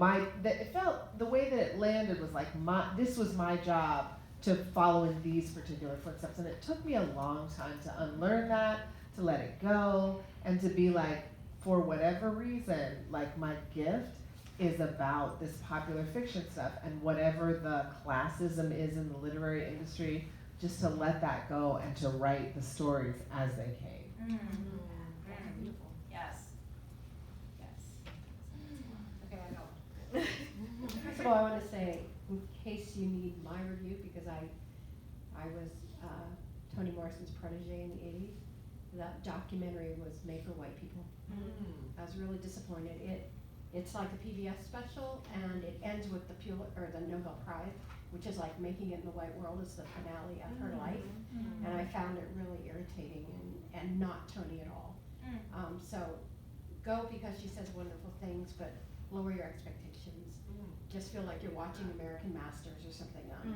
C: it felt, the way that it landed was like this was my job to follow in these particular footsteps. And it took me a long time to unlearn that, to let it go, and to be like, for whatever reason, like my gift is about this popular fiction stuff, and whatever the classism is in the literary industry, just to let that go and to write the stories as they came.
L: Beautiful. Yes. Yes.
I: Okay, I know. First of all, I want to say, in case you need my review, because I was Toni Morrison's protege in the 80s. That documentary was made for white people. I was really disappointed. It's like a PBS special, and it ends with the Nobel Prize, which is like making it in the white world is the finale of her life. And I found it really irritating and not Toni at all. So go because she says wonderful things, but lower your expectations. Just feel like you're watching American Masters or something on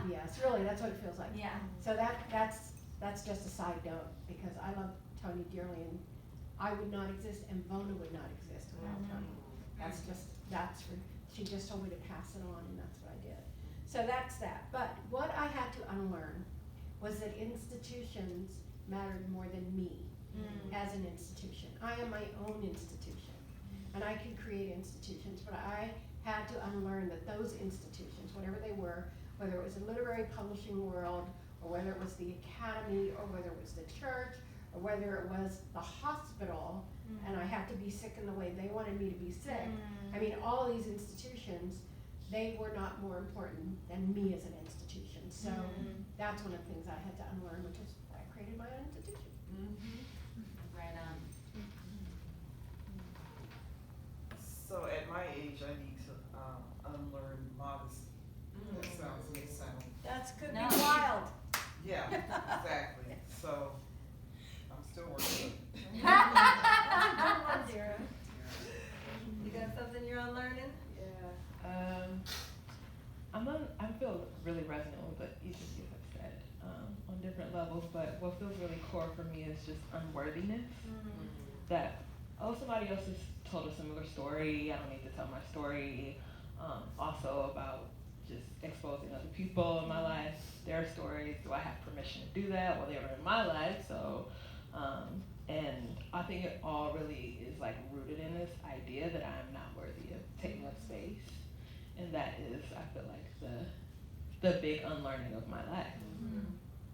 I: PBS. Really, that's what it feels like.
L: Yeah.
I: So that's just a side note, because I love Toni dearly, and I would not exist, and Vona would not exist without Toni. She just told me to pass it on, and that's what I did. So that's that. But what I had to unlearn was that institutions mattered more than me as an institution. I am my own institution, and I can create institutions, but I had to unlearn that those institutions, whatever they were, whether it was the literary publishing world, or whether it was the academy, or whether it was the church, or whether it was the hospital, and I had to be sick in the way they wanted me to be sick. I mean, all these institutions, they were not more important than me as an institution. So that's one of the things I had to unlearn, which is why I created my own institution.
L: Right on.
M: So at my age, I need to unlearn modesty. That may sound.
A: That's could
L: No.
A: be wild.
M: Yeah, exactly. So I'm still working.
A: You got something you're unlearning?
E: Yeah. I feel really resonant with what each of you have said on different levels, but what feels really core for me is just unworthiness. That, somebody else has told a similar story, I don't need to tell my story. Also about just exposing other people in my life, their stories. Do I have permission to do that? Well, they were in my life, so, and I think it all really is like rooted in this idea that I'm not worthy of taking up space. And that is, I feel like, the big unlearning of my life.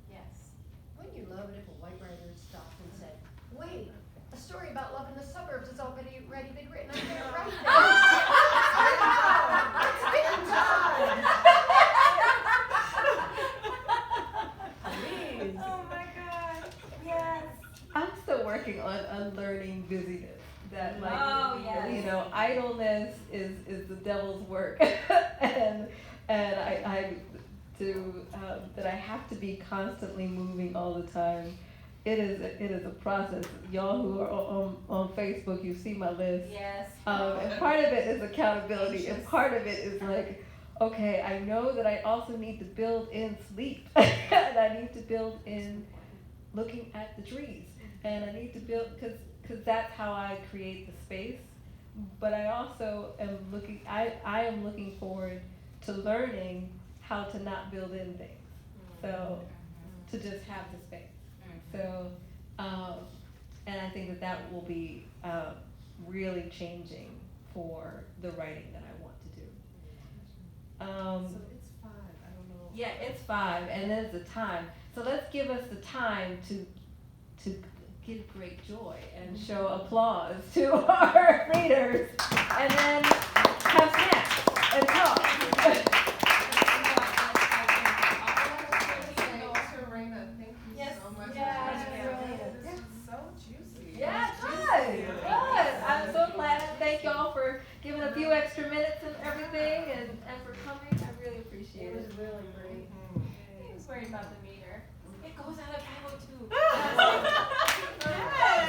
L: Yes.
I: Wouldn't you love it if a white writer stopped and said, wait, a story about love in the suburbs has already been written, I'm gonna write that. It's been done.
A: Please. Oh my God. Yes.
E: I'm still working on unlearning busyness. That like,
A: yes.
E: you know, idleness is the devil's work, and I that I have to be constantly moving all the time. It is a process. Y'all who are on Facebook, you see my list.
L: Yes.
E: And part of it is accountability, and part of it is like, okay, I know that I also need to build in sleep, and I need to build in looking at the trees, and I need to build because that's how I create the space. But I also am I am looking forward to learning how to not build in things. So to just have the space. So, and I think that will be really changing for the writing that I want to do.
C: So it's 5, I don't know.
E: Yeah, it's 5, and there's the time. So let's give us the time to give great joy and show applause to our readers, and then have snacks and talk. Yeah, good. I'm so glad. Thank y'all for giving a few extra minutes and everything, and for coming. I really appreciate it.
I: It was really great.
L: I was worried about the meter. It goes out of 502.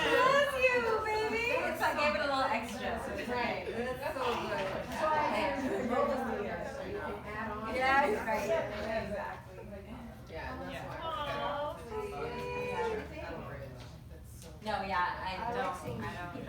A: Bless you, baby. It's, I gave it a little extra. So it's
L: Right.
A: That's so good.
I: That's why I had to roll the meter, so you can add on.
A: Yeah, right.
L: I
I: I like
L: don't.
I: singing